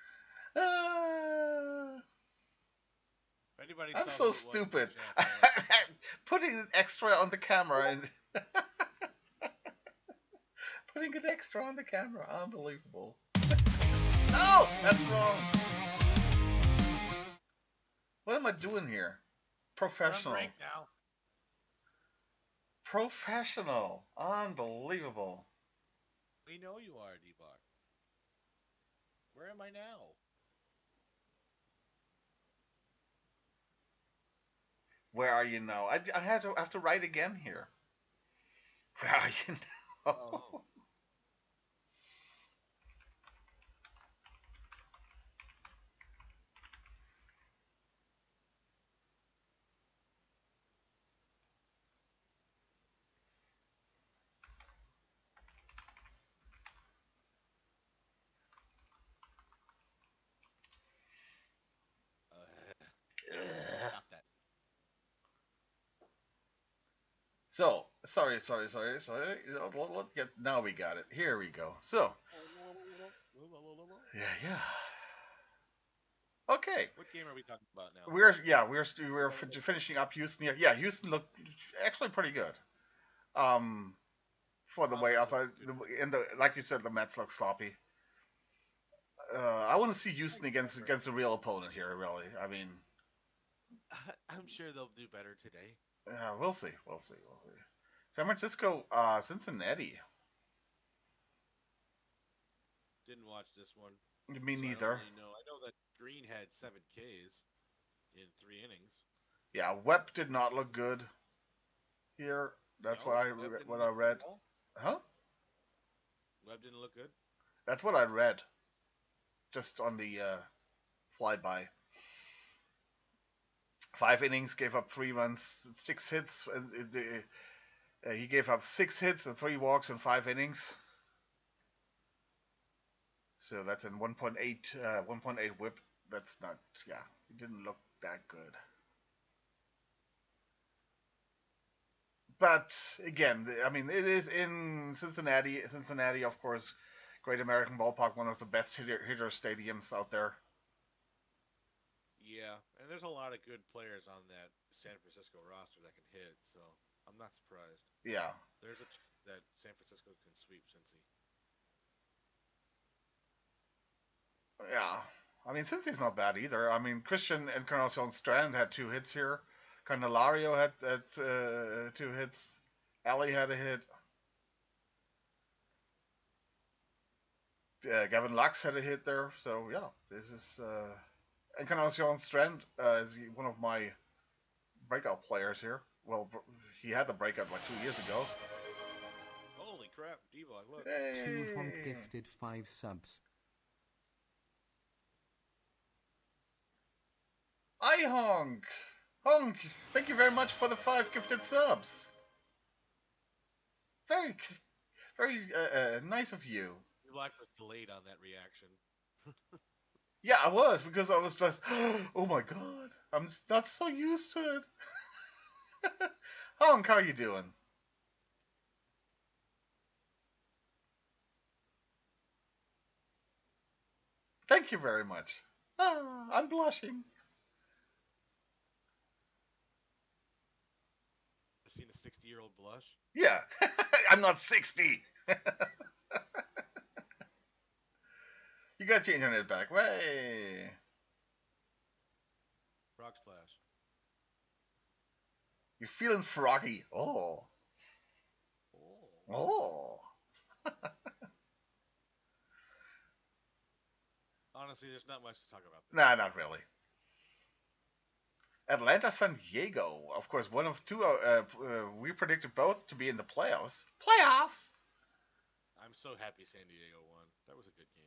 Uh, If anybody I'm saw so who it was in the stupid. chat, they're like, Putting an extra on the camera and putting an extra on the camera. Unbelievable. No, that's wrong. What am I doing here? "We're on Professional. break now." Professional. Unbelievable. We know you are, D-Block. Where am I now? Where are you now? I have to write again here. Where are you now? Oh. Stop that. So, sorry. Now we got it. Here we go. So, Yeah. Okay. What game are we talking about now? Finishing up Houston here. Yeah, Houston looked actually pretty good. Um, for the way I Columbus thought, looked good. in the like you said, the Mets look sloppy. I want to see Houston against a real opponent here. Really, I mean, I'm sure they'll do better today. we'll see. We'll see. We'll see. San Francisco, Cincinnati. Didn't watch this one, Me so I don't neither. really know. I know that Green had 7 Ks in 3 innings. Yeah, Webb did not look good here. That's No, Webb didn't what I look good read. at all. Huh? Webb didn't look good. That's what I read. Just on the flyby. 5 innings, gave up 3 runs, 6 hits. He gave up 6 hits and 3 walks in 5 innings. So that's in 1.8 whip. That's not, yeah, he didn't look that good. But again, I mean, it is in Cincinnati. Cincinnati, of course, Great American Ballpark, one of the best hitter stadiums out there. Yeah, and there's a lot of good players on that San Francisco roster that can hit, so I'm not surprised. Yeah, There's a chance that San Francisco can sweep Cincy. yeah. I mean, Cincy's not bad either. I mean, Christian Encarnacion Strand had 2 hits here. Candelario had 2 hits. Ali had a hit. Gavin Lux had a hit there. So yeah, this is Encarnacion Strand is one of my breakout players here. Well, he had the breakout like 2 years ago. Holy crap, DBlock, look. Hey. 2 Honk gifted 5 subs. Hi Honk! Honk, thank you very much for the 5 gifted subs. Very, very nice of you. DBlock was delayed on that reaction. Yeah, I was, because I was just, oh my god, I'm not so used to it. Honk, how you doing? Thank you very much. I'm blushing. I've seen a 60-year-old blush. Yeah, I'm not 60. You got your internet back. Way. Frog splash. You're feeling froggy. Oh. Oh. Oh. Honestly, there's not much to talk about this. Nah, not really. Atlanta, San Diego. Of course, one of two. We predicted both to be in the playoffs. Playoffs. I'm so happy San Diego won. That was a good game.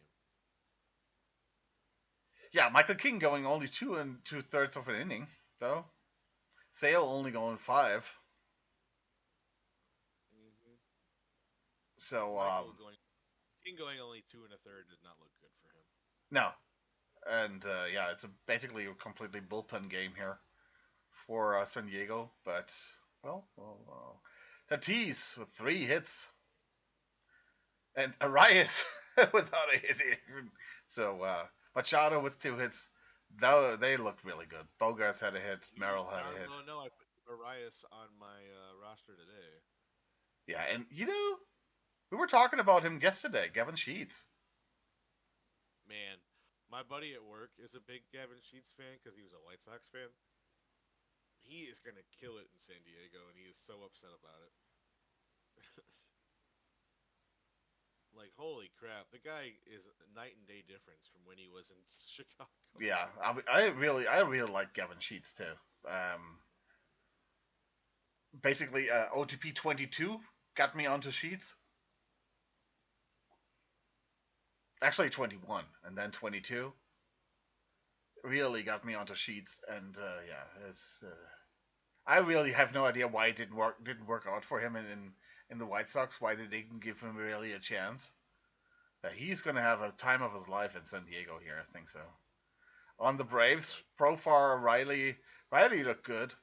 Yeah, Michael King going only 2 2/3 of an inning, though. Sale only going 5. Mm-hmm. So King going only 2 1/3 did not look good for him. no, and yeah, it's basically a completely bullpen game here for San Diego. But well. Tatis with 3 hits, and Arias without a hit even. So Machado with 2 hits. Though they looked really good. Bogarts had a hit. Merrill had a hit. No, I put Arias on my roster today. Yeah, and we were talking about him yesterday, Gavin Sheets. Man, my buddy at work is a big Gavin Sheets fan because he was a White Sox fan. He is going to kill it in San Diego, and he is so upset about it. Like, holy crap. The guy is a night and day difference from when he was in Chicago. Yeah, I really like Gavin Sheets too. Basically, OTP 22 got me onto Sheets. Actually, 21 and then 22 really got me onto Sheets, and yeah, I really have no idea why it didn't work out for him in the White Sox. Why they didn't give him really a chance? He's gonna have a time of his life in San Diego here. I think so. On the Braves, Profar, Riley looked good.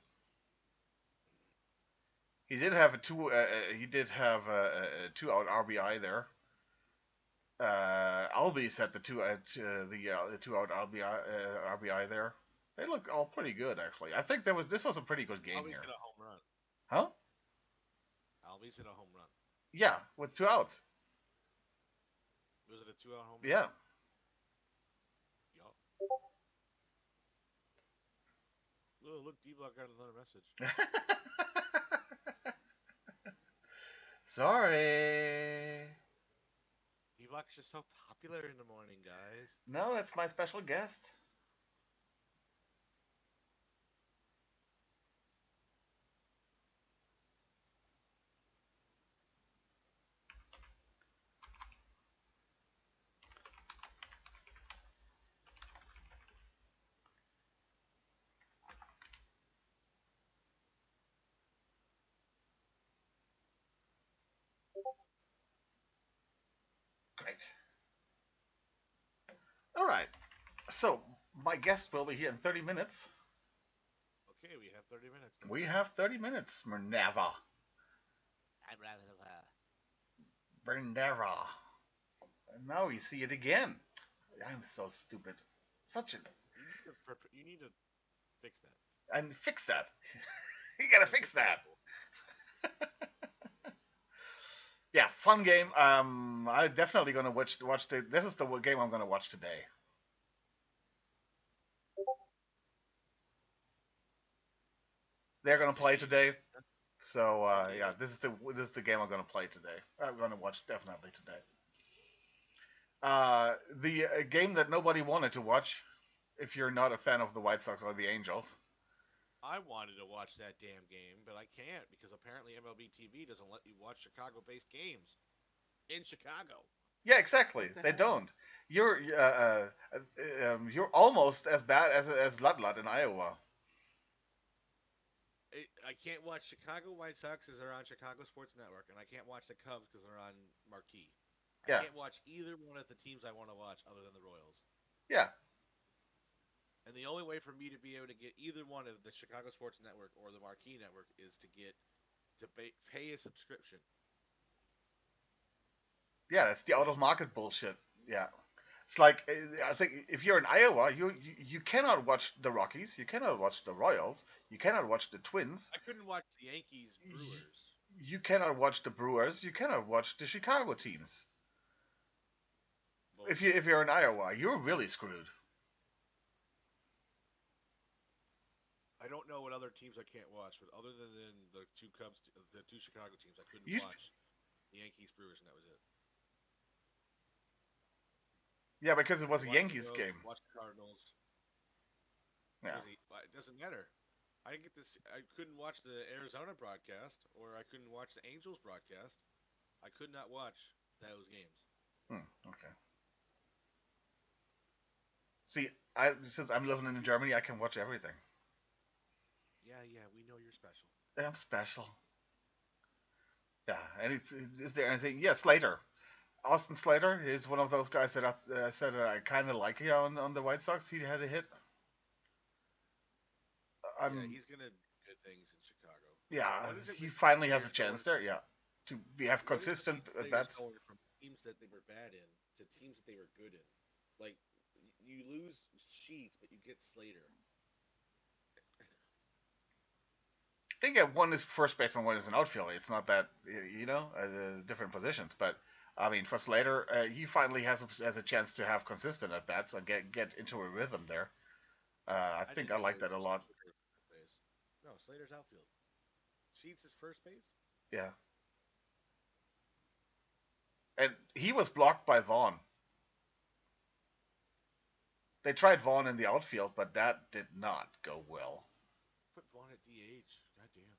He did have a 2 out RBI there. Albies had the two out RBI there. They look all pretty good actually. I think this was a pretty good game Albies here. hit a home run. Huh? Albies hit a home run. Yeah, with two outs. Was it a 2-out home run? Yeah. Yup. Oh, look, DBlock got another message. Sorry. DBlock's just so popular in the morning, guys. No, that's my special guest. Great. All right. So my guest will be here in 30 minutes. Okay, we have 30 minutes. Let's We go. have 30 minutes, Minerva. I'd rather Minerva. And now we see it again. I'm so stupid. Such a. You need to fix that. And fix that. You gotta fix that. Yeah, fun game. I'm definitely gonna watch the. This is the game I'm gonna watch today. They're gonna play today, so yeah, this is the game I'm gonna play today. I'm gonna watch definitely today. The game that nobody wanted to watch, if you're not a fan of the White Sox or the Angels. I wanted to watch that damn game, but I can't because apparently MLB TV doesn't let you watch Chicago-based games in Chicago. Yeah, exactly. They don't. You're almost as bad as Ludlud in Iowa. I can't watch Chicago White Sox because they're on Chicago Sports Network, and I can't watch the Cubs because they're on Marquee. I Yeah, can't watch either one of the teams I want to watch other than the Royals. yeah, And the only way for me to be able to get either one of the Chicago Sports Network or the Marquee Network is to pay a subscription. yeah. That's the out of market bullshit. Yeah, it's like I think if you're in Iowa, you cannot watch the Rockies, you cannot watch the Royals, you cannot watch the Twins, I couldn't watch the Yankees Brewers. you cannot watch the Brewers, you cannot watch the Chicago teams. If you're in Iowa, you're really screwed. I don't know what other teams I can't watch, but other than the two Cubs, the two Chicago teams, I couldn't You watch the Yankees Brewers, and that was it. Yeah, because it was a Watch the Yankees Royals, game. watch the Cardinals. Yeah. It doesn't matter. I didn't get this. I couldn't watch the Arizona broadcast, or I couldn't watch the Angels broadcast. I could not watch those games. Okay. See, since I'm living in Germany, I can watch everything. Yeah, we know you're special. I'm special. Yeah. Is there anything? Yeah, Slater. Austin Slater is one of those guys that I said I kind of like here on the White Sox. He had a hit. Yeah, he's gonna do good things in Chicago. Yeah, What is it he with finally has a players chance there. Yeah, to have What is it with consistent these players bats. going from teams that they were bad in to teams that they were good in? Like you lose Sheets, but you get Slater. I think one is first baseman, one is an outfielder. It's not that different positions, but I mean for Slater, he finally has a chance to have consistent at bats and get into a rhythm there. I think didn't I know like it that a was lot. Slater first base. No, Slater's outfield. Sheets is first base. Yeah, and he was blocked by Vaughn. They tried Vaughn in the outfield, but that did not go well. Put Vaughn at DH. Goddamn.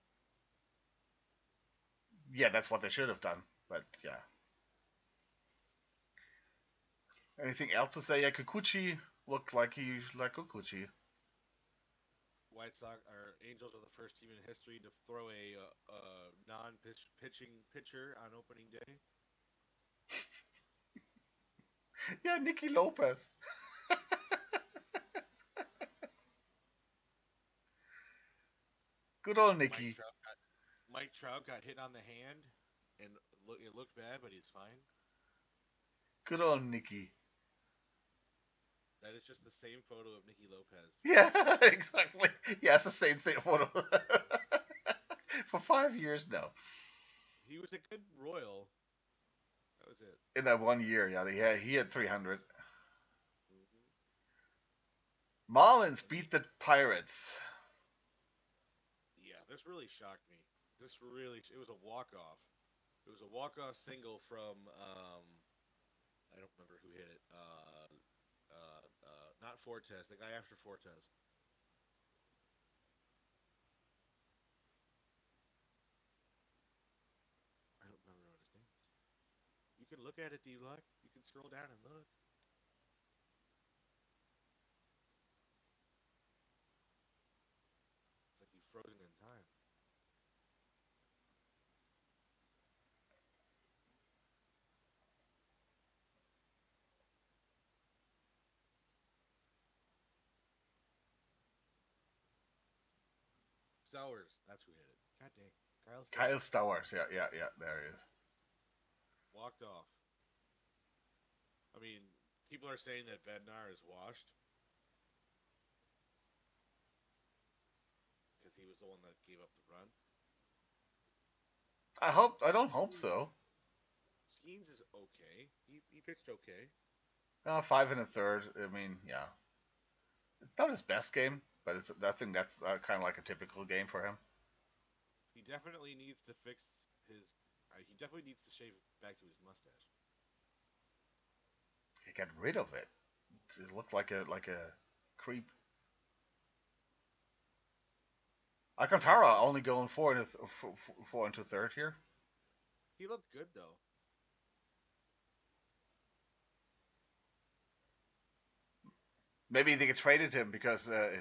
Yeah, that's what they should have done. But yeah. Anything else to say? Yeah, Kikuchi looked like Kikuchi. White Sox or Angels are the first team in history to throw a non-pitching pitcher on opening day. Yeah, Nicky Lopez. Good old Mike Nicky. Trout Mike Trout got hit on the hand, and it looked bad, but he's fine. Good old Nikki. That is just the same photo of Nicky Lopez. Yeah, exactly. Yeah, it's the same thing photo. For 5 years now. He was a good Royal. That was it. In that 1 year, yeah, he had 300. Hmm. Marlins beat the Pirates. Yeah, this really shocked me. It was a walk-off. It was a walk-off single from, I don't remember who hit it. Not Fortes, the guy after Fortes. I don't remember what his name is. You can look at it, DBlock. You can scroll down and look. It's like he's frozen in time. Stowers, that's who hit it. God dang. Kyle Kyle Stowers. Stowers. Yeah. There he is. Walked off. I mean, people are saying that Bednar is washed because he was the one that gave up the run. I don't hope so. Skeens is okay. He pitched okay. 5 1/3. I mean, yeah. It's not his best game, but I think that's kind of like a typical game for him. He definitely needs to fix his. He definitely needs to shave back to his mustache. He got rid of it. It looked like a creep. Alcantara only going 4 1/3 here. He looked good though. Maybe they traded him because they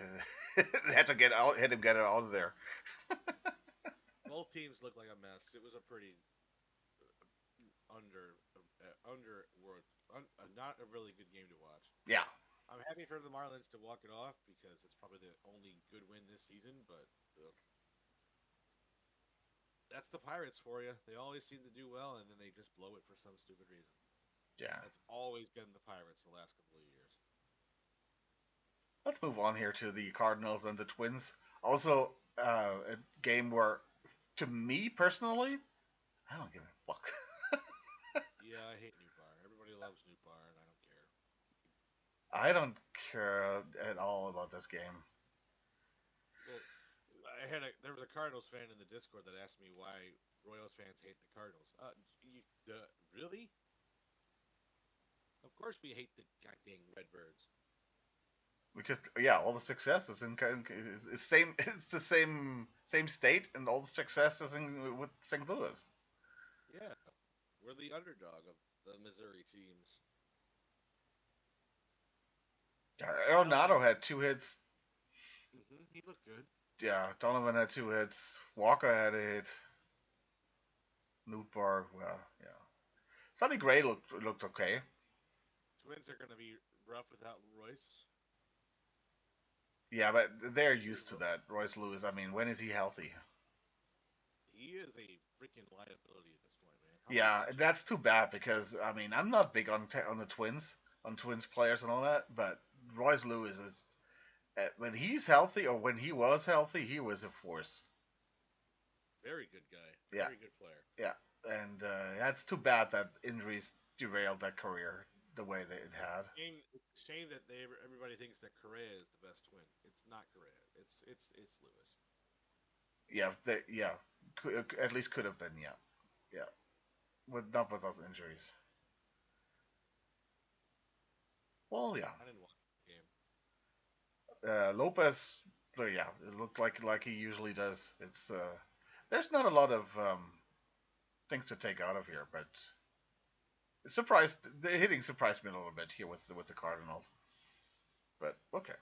had to had him get out of there. Both teams looked like a mess. It was a pretty not a really good game to watch. Yeah. I'm happy for the Marlins to walk it off because it's probably the only good win this season, but ugh. That's the Pirates for you. They always seem to do well, and then they just blow it for some stupid reason. Yeah. That's always been the Pirates the last couple of years. Let's move on here to the Cardinals and the Twins. Also, a game where, to me personally, I don't give a fuck. Yeah, I hate New Bar. Everybody loves New Bar, and I don't care. I don't care at all about this game. Well, there was a Cardinals fan in the Discord that asked me why Royals fans hate the Cardinals. Really? Of course we hate the goddamn Redbirds. Because yeah, all the success is is same. It's the same state, and all the success is with St. Louis. Yeah, we're the underdog of the Missouri teams. Arenado had 2 hits. He looked good. Yeah, Donovan had 2 hits. Walker had a hit. Nootbaar, well, yeah. Sonny Gray looked okay. Twins are going to be rough without Royce. Yeah, but they're used to that. Royce Lewis. I mean, when is he healthy? He is a freaking liability at this point, man. Yeah, that's too bad because I mean I'm not big on the Twins, on Twins players and all that, but Royce Lewis is when he's healthy or when he was healthy, he was a force. Very good guy. Yeah. Very good player. Yeah, and that's too bad that injuries derailed that career the way that it had. Shame that everybody thinks that Correa is the best twin. It's not Correa. It's Lewis. Yeah, at least could have been. Yeah, not with those injuries. Well, yeah. I didn't watch the game. Lopez, yeah, it looked like he usually does. It's there's not a lot of things to take out of here, but the hitting surprised me a little bit here with the Cardinals. But okay.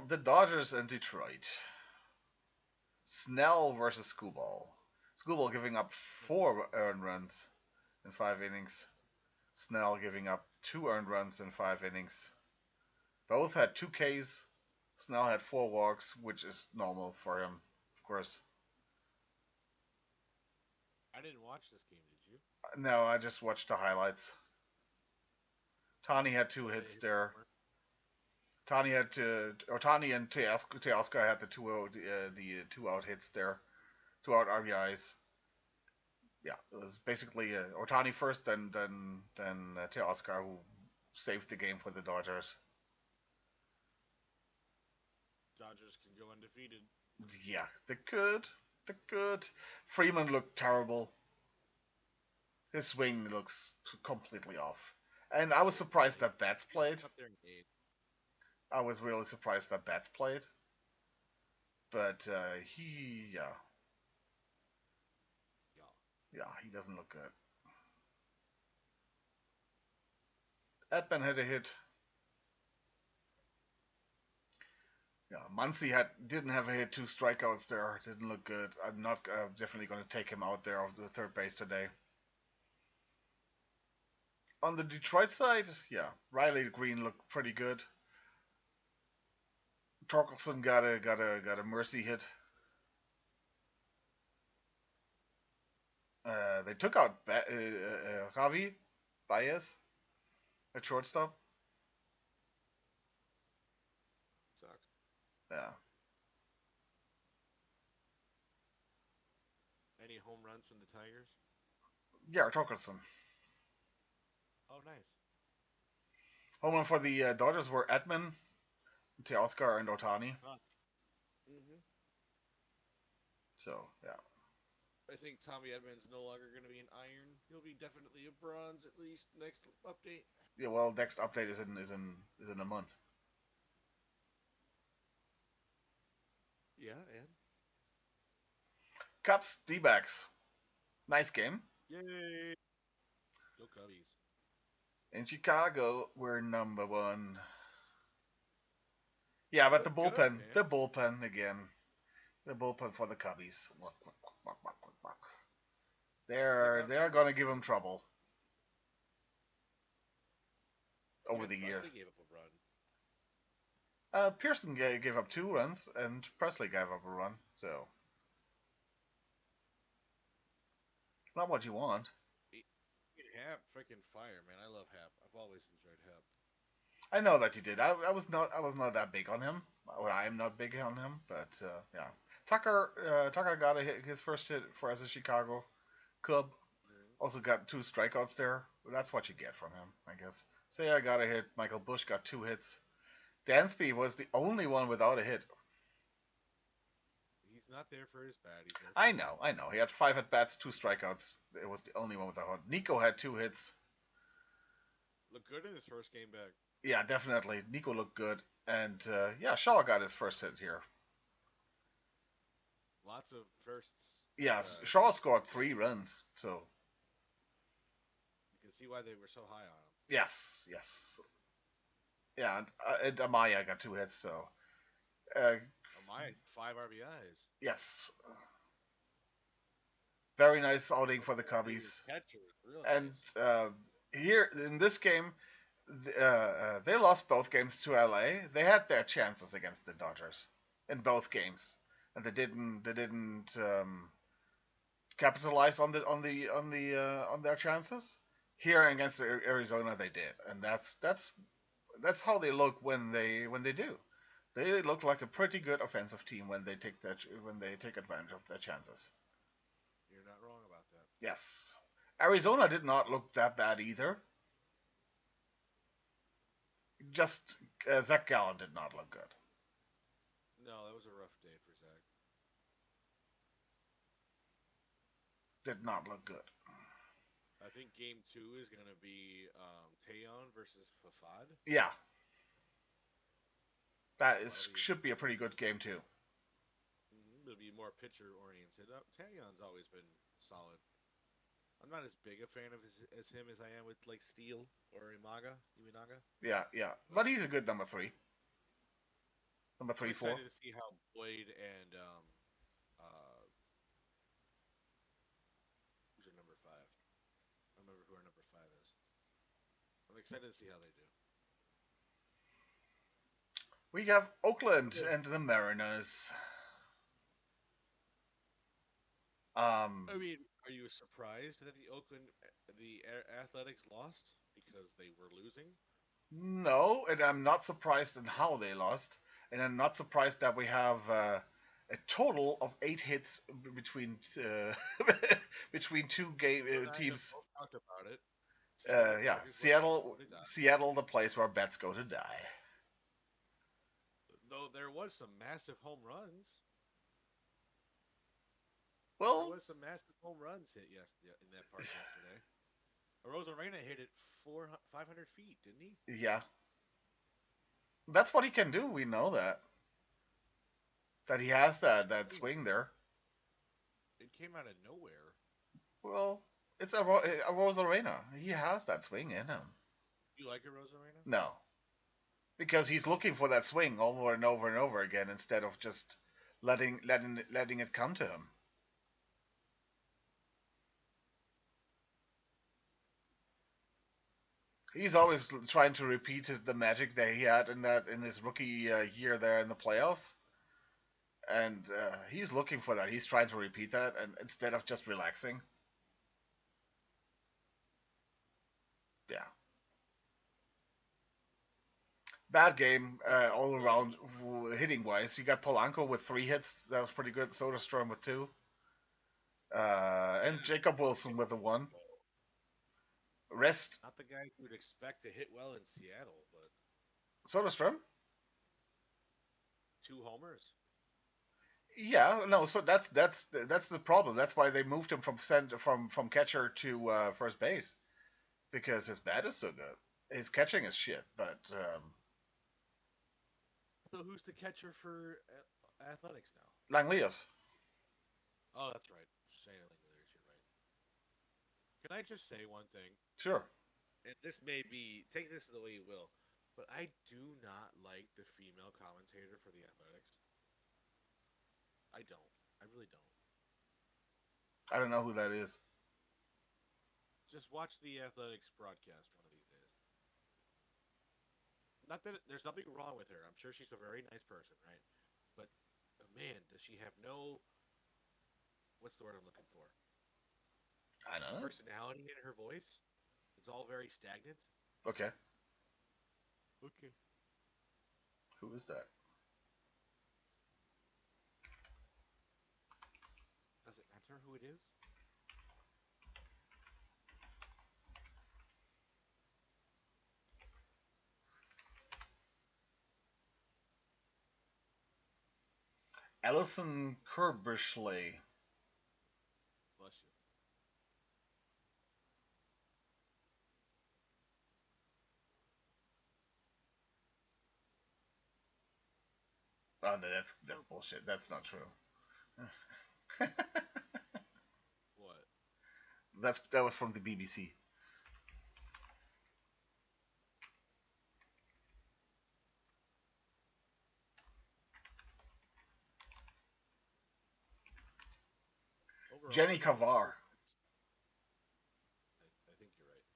The Dodgers and Detroit. Snell versus Skubal. Skubal giving up 4 earned runs in 5 innings. Snell giving up 2 earned runs in 5 innings. Both had 2 Ks. Snell had 4 walks, which is normal for him, of course. I didn't watch this game. Did you? No, I just watched the highlights. Tani had two So they hits hit there. more? Tani and Teoscar had the two out hits there, 2 out RBIs. Yeah, it was basically Otani first, then Teoscar who saved the game for the Dodgers. Dodgers can go undefeated. Yeah, they could. They could. Freeman looked terrible. His swing looks completely off. And I was surprised that Betts He's played. up there in age. I was really surprised that Betts played. But Yeah. he doesn't look good. Edman had a hit. Yeah, Muncy didn't have a hit, 2 strikeouts there. Didn't look good. I'm not definitely going to take him out there of the third base today. On the Detroit side, yeah, Riley Green looked pretty good. Torkelson got a mercy hit. They took out Javi Baez at shortstop. Sucks. Yeah. Any home runs from the Tigers? Yeah, Torkelson. Oh, nice. Home run for the Dodgers were Edman, Teoscar, and Otani. Mm-hmm. So, yeah. I think Tommy Edmonds no longer going to be an iron. He'll be definitely a bronze at least next update. Yeah, well, next update is in a month. Yeah, and Cubs, D-backs. Nice game. yay! Go Cubbies. In Chicago, we're number 1. Yeah, but the Good, bullpen, man. the bullpen again. The bullpen for the Cubbies. They're gonna give them trouble over the year. Presley gave up a run. Pearson gave up 2 runs, and Presley gave up a run. So, not what you want. Hap, freaking fire, man! I love Hap. I've always enjoyed Hap. I know that you did. I was not that big on him. Well, I am not big on him, but yeah. Tucker got his first hit as a Chicago Cub. Also got 2 strikeouts there. That's what you get from him, I guess. Seiya got a hit. Michael Busch got 2 hits. Dansby was the only one without a hit. He's not there for his bat. He's there for I his know. He had 5 at bats, 2 strikeouts. It was the only one without a hit. Nico had 2 hits. Looked good in his first game back. Yeah, definitely. Nico looked good. And yeah, Shaw got his first hit here. Lots of firsts. Yeah, Shaw scored 3 runs. So you can see why they were so high on him. yes. Yeah, and Amaya got 2 hits. So Mine 5 RBIs. yes, very nice outing for the Cubbies. Catcher, real And nice. here in this game, they lost both games to LA. They had their chances against the Dodgers in both games, and they didn't capitalize on their chances. Here against Arizona, they did, and that's how they look when they do. They look like a pretty good offensive team when they take advantage of their chances. You're not wrong about that. Yes, Arizona did not look that bad either. Just Zach Gallen did not look good. No, that was a rough day for Zach. Did not look good. I think game 2 is going to be Taeyeon versus Fafad. Yeah, should be a pretty good game too. It'll be more pitcher oriented. Taeyeon's always been solid. I'm not as big a fan of as him as I am with like Steele or Imanaga. Yeah, but he's a good number 3. Number 3, I'm 4. excited to see how Boyd and who's your number 5? I remember who our number 5 is. I'm excited to see how they do. We have Oakland and the Mariners. I mean, Are you surprised that the Athletics lost because they were losing? No, and I'm not surprised in how they lost, and I'm not surprised that we have a total of 8 hits between between two game You and I have teams. both talked about it. Seattle Yeah, Mariners where bats Seattle, go to die. Seattle, the place where bats go to die. Though there was some massive home runs. There Well, was some massive home runs hit in that park yesterday. Rosarena hit it 500 feet, didn't he? yeah, that's what he can do. We know that he has that swing there. It came out of nowhere. Well, it's a Rosarena. He has that swing in him. You like a Rosarena? No, because he's looking for that swing over and over and over again instead of just letting it come to him. He's always trying to repeat the magic that he had in his rookie year there in the playoffs, and he's looking for that. He's trying to repeat that, and instead of just relaxing. Yeah, bad game all around hitting wise. You got Polanco with 3 hits. That was pretty good. Soderstrom with 2. And Jacob Wilson with a 1. Rest Not the guy you would expect to hit well in Seattle, but Soderstrom. 2 homers. Yeah, no. So that's the problem. That's why they moved him from catcher to first base because his bat is so good. His catching is shit, but So who's the catcher for Athletics now? Langlios. Oh, that's right. Shane Langeliers, you're right. Can I just say one thing? Sure. And this may be take this the way you will, but I do not like the female commentator for the Athletics. I don't. I really don't. I don't know who that is. Just watch the Athletics broadcast one of these days. Not that there's nothing wrong with her. I'm sure she's a very nice person, right? But man, does she have no what's the word I'm looking for? I don't know. Personality in her voice? It's all very stagnant. Okay. Okay. Who is that? Does it matter who it is? Alison Kirbishley. Bless you. Oh no, that's bullshit. That's not true. What? That was from the BBC. Overall, Jenny she has Kavar. I think you're right.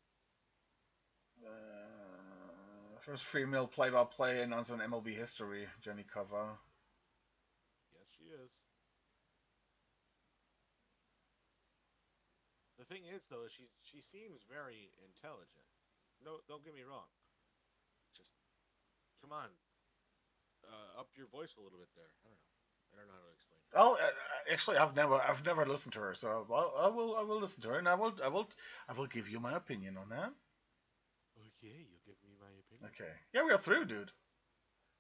First female play-by-play announcer in MLB history. Jenny Kavar. Yes, she is. The thing is, though, she seems very intelligent. No, don't get me wrong. Just come on, up your voice a little bit there. I don't know. I don't know how to explain it. Well, actually, I've never listened to her, so I will listen to her, and I will give you my opinion on that. Okay, you'll give me my opinion. Okay. Yeah, we are through, dude.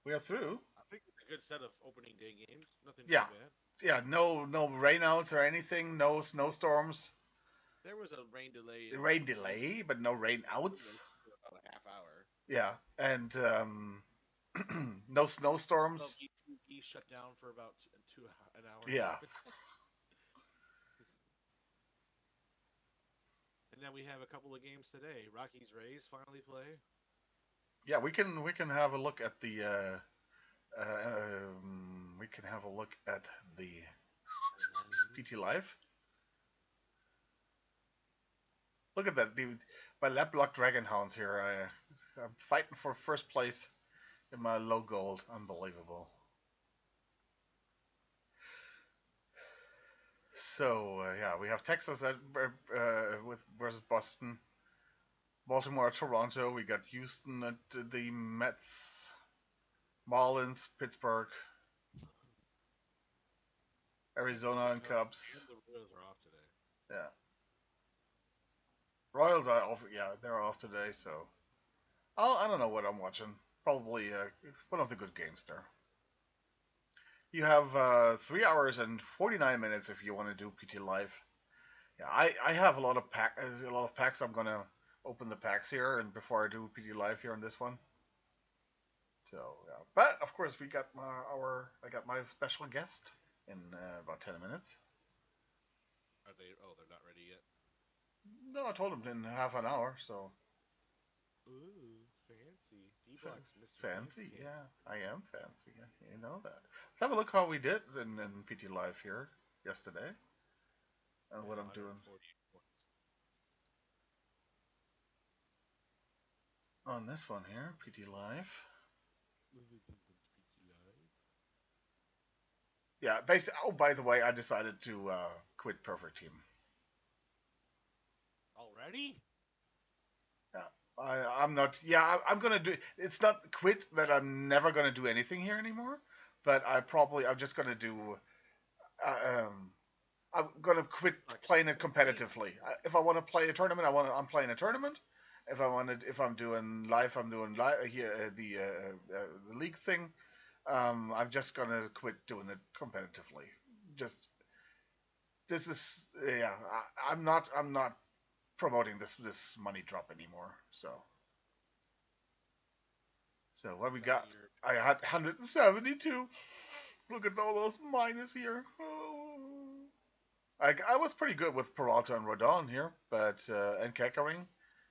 We are through. I think it's a good set of opening day games. Nothing Yeah. too bad. Yeah. No rainouts or anything. No snowstorms. There was a rain delay. Rain delay, but no rainouts. For about a half hour. Yeah, and no snowstorms. So he shut down for about an hour. Yeah. And then we have a couple of games today. Rockies Rays finally play. Yeah, we can have a look at the PT Live. Look at that, dude. My Laplock Dragonhounds here. I'm fighting for first place in my low gold. Unbelievable. So yeah, we have Texas with versus Boston, Baltimore, Toronto. We got Houston at the Mets, Marlins, Pittsburgh, Arizona, and Cubs. And the Royals are off today. Yeah, Royals are off. Yeah, they're off today. So I don't know what I'm watching. Probably one of the good games there. You have 3 hours and 49 minutes if you want to do PT Live. Yeah, I have a lot of packs. I'm gonna open the packs here and before I do PT Live here on this one. So yeah, but of course we got I got my special guest in about 10 minutes. Are they? Oh, they're not ready yet. No, I told him in half an hour. So Ooh, fancy. DBlock's Mr. fancy, Fancy. yeah, I am fancy. You know that. Let's have a look how we did in PT Live here yesterday and what I'm doing. On this one here, PT Live. Yeah, basically. Oh, by the way, I decided to quit Perfect Team. Already? Yeah, I'm not. Yeah, I'm gonna do. It's not quit that I'm never gonna do anything here anymore. But I'm just gonna do. I'm gonna quit playing it competitively. If I want to play a tournament, I'm playing a tournament. If I'm doing live, I'm doing live here the league thing. I'm just gonna quit doing it competitively. Just this is yeah. I'm not promoting this money drop anymore. So what we got? I had 172. Look at all those minus here. Oh. I was pretty good with Peralta and Rodon here, but and Keckering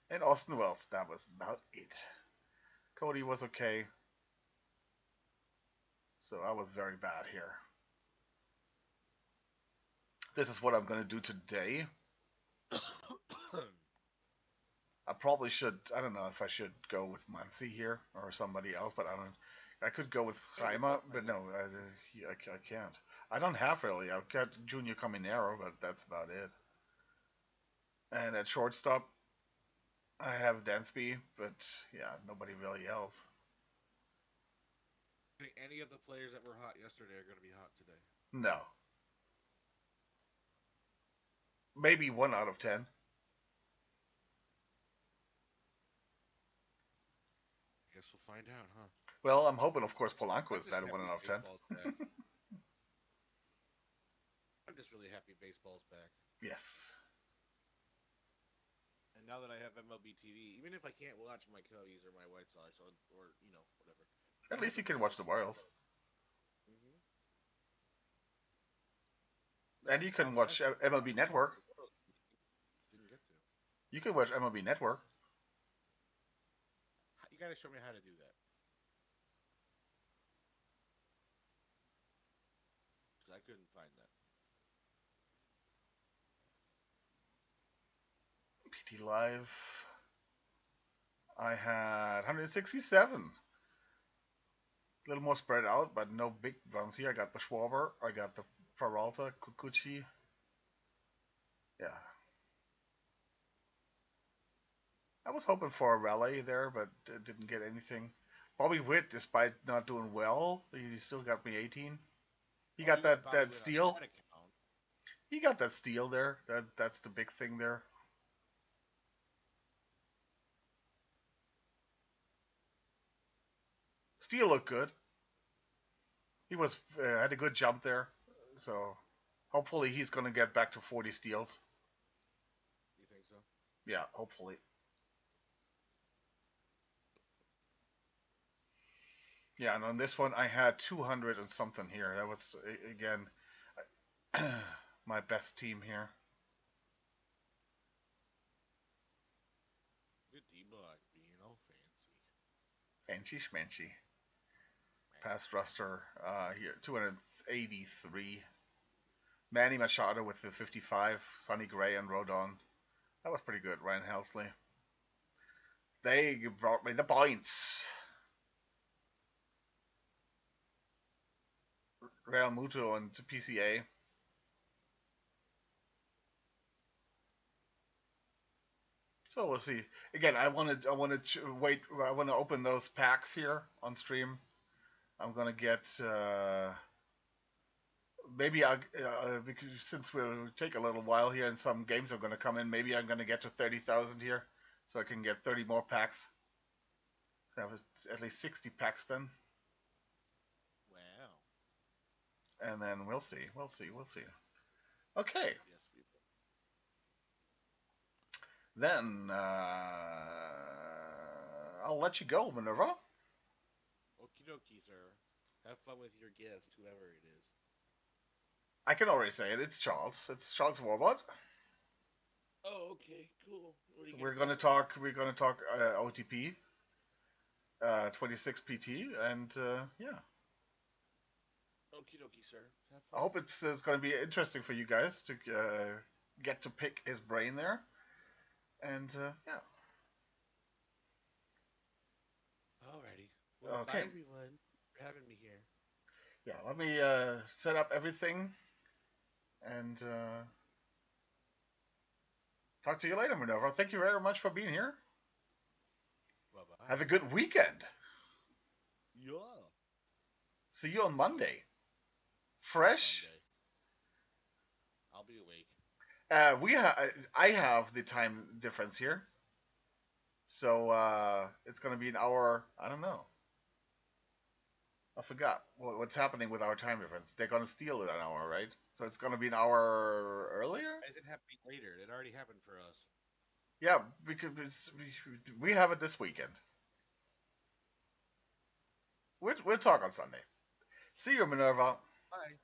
and Austin Wells. That was about it. Cody was okay. So I was very bad here. This is what I'm going to do today. I probably should. I don't know if I should go with Muncie here or somebody else, but I don't. I could go with Jaima, but no, I can't. I don't have really. I've got Junior Caminero, but that's about it. And at shortstop, I have Dansby, but yeah, nobody really else. I think any of the players that were hot yesterday are going to be hot today. No. Maybe 1 out of 10. Guess we'll find out, huh? Well, I'm hoping, of course, Polanco is that 1 out of 10. I'm just really happy baseball's back. Yes. And now that I have MLB TV, even if I can't watch my Cubbies or my White Sox or whatever. At least you can watch the Royals. Mm-hmm. And you can watch MLB Network. Didn't get to. You can watch MLB Network. You gotta show me how to do that. Because I couldn't find that. PT Live. I had 167. A little more spread out, but no big ones here. I got the Schwarber. I got the Peralta, Kikuchi. Yeah. I was hoping for a rally there, but didn't get anything. Bobby Witt, despite not doing well, he still got me 18. He got that steal. He got that steal there. That's the big thing there. Steele looked good. He was had a good jump there, so hopefully he's gonna get back to 40 steals. You think so? Yeah, hopefully. Yeah, and on this one I had 200 and something here. That was again my best team here. Good D-block, being all Fancy schmancy. Past roster here, 283. Manny Machado with the 55. Sonny Gray and Rodon. That was pretty good. Ryan Helsley. They brought me the points. Real Muto and PCA. So we'll see. Again, I wanted to wait. I want to open those packs here on stream. I'm gonna get maybe because since we'll take a little while here and some games are gonna come in. Maybe I'm gonna get to 30,000 here, so I can get 30 more packs. So I have at least 60 packs then, Wow. and then we'll see. We'll see. We'll see. Okay. Yes, we will. Then I'll let you go, Minerva. Okie dokie, sir. Have fun with your guest, whoever it is. I can already say it. It's Charles. It's Charles Warbot. Oh, okay, cool. What are you We're gonna talk. We're gonna talk OTP, 26 PT, and yeah. Okie dokie, sir. Have I fun. hope it's going to be interesting for you guys to get to pick his brain there, and yeah. Alrighty. Well, Okay. bye, everyone, for having me here. Yeah. Let me set up everything, and talk to you later, Minerva. Thank you very much for being here. Bye-bye. Have a good weekend. Yeah. See you on Monday. Fresh. Monday. I'll be awake. I have the time difference here, so it's gonna be an hour. I don't know. I forgot what's happening with our time difference. They're gonna steal it an hour, right? So it's gonna be an hour earlier. Why is it happening later? It already happened for us. Yeah, because we have it this weekend. We'll talk on Sunday. See you, Minerva. Bye.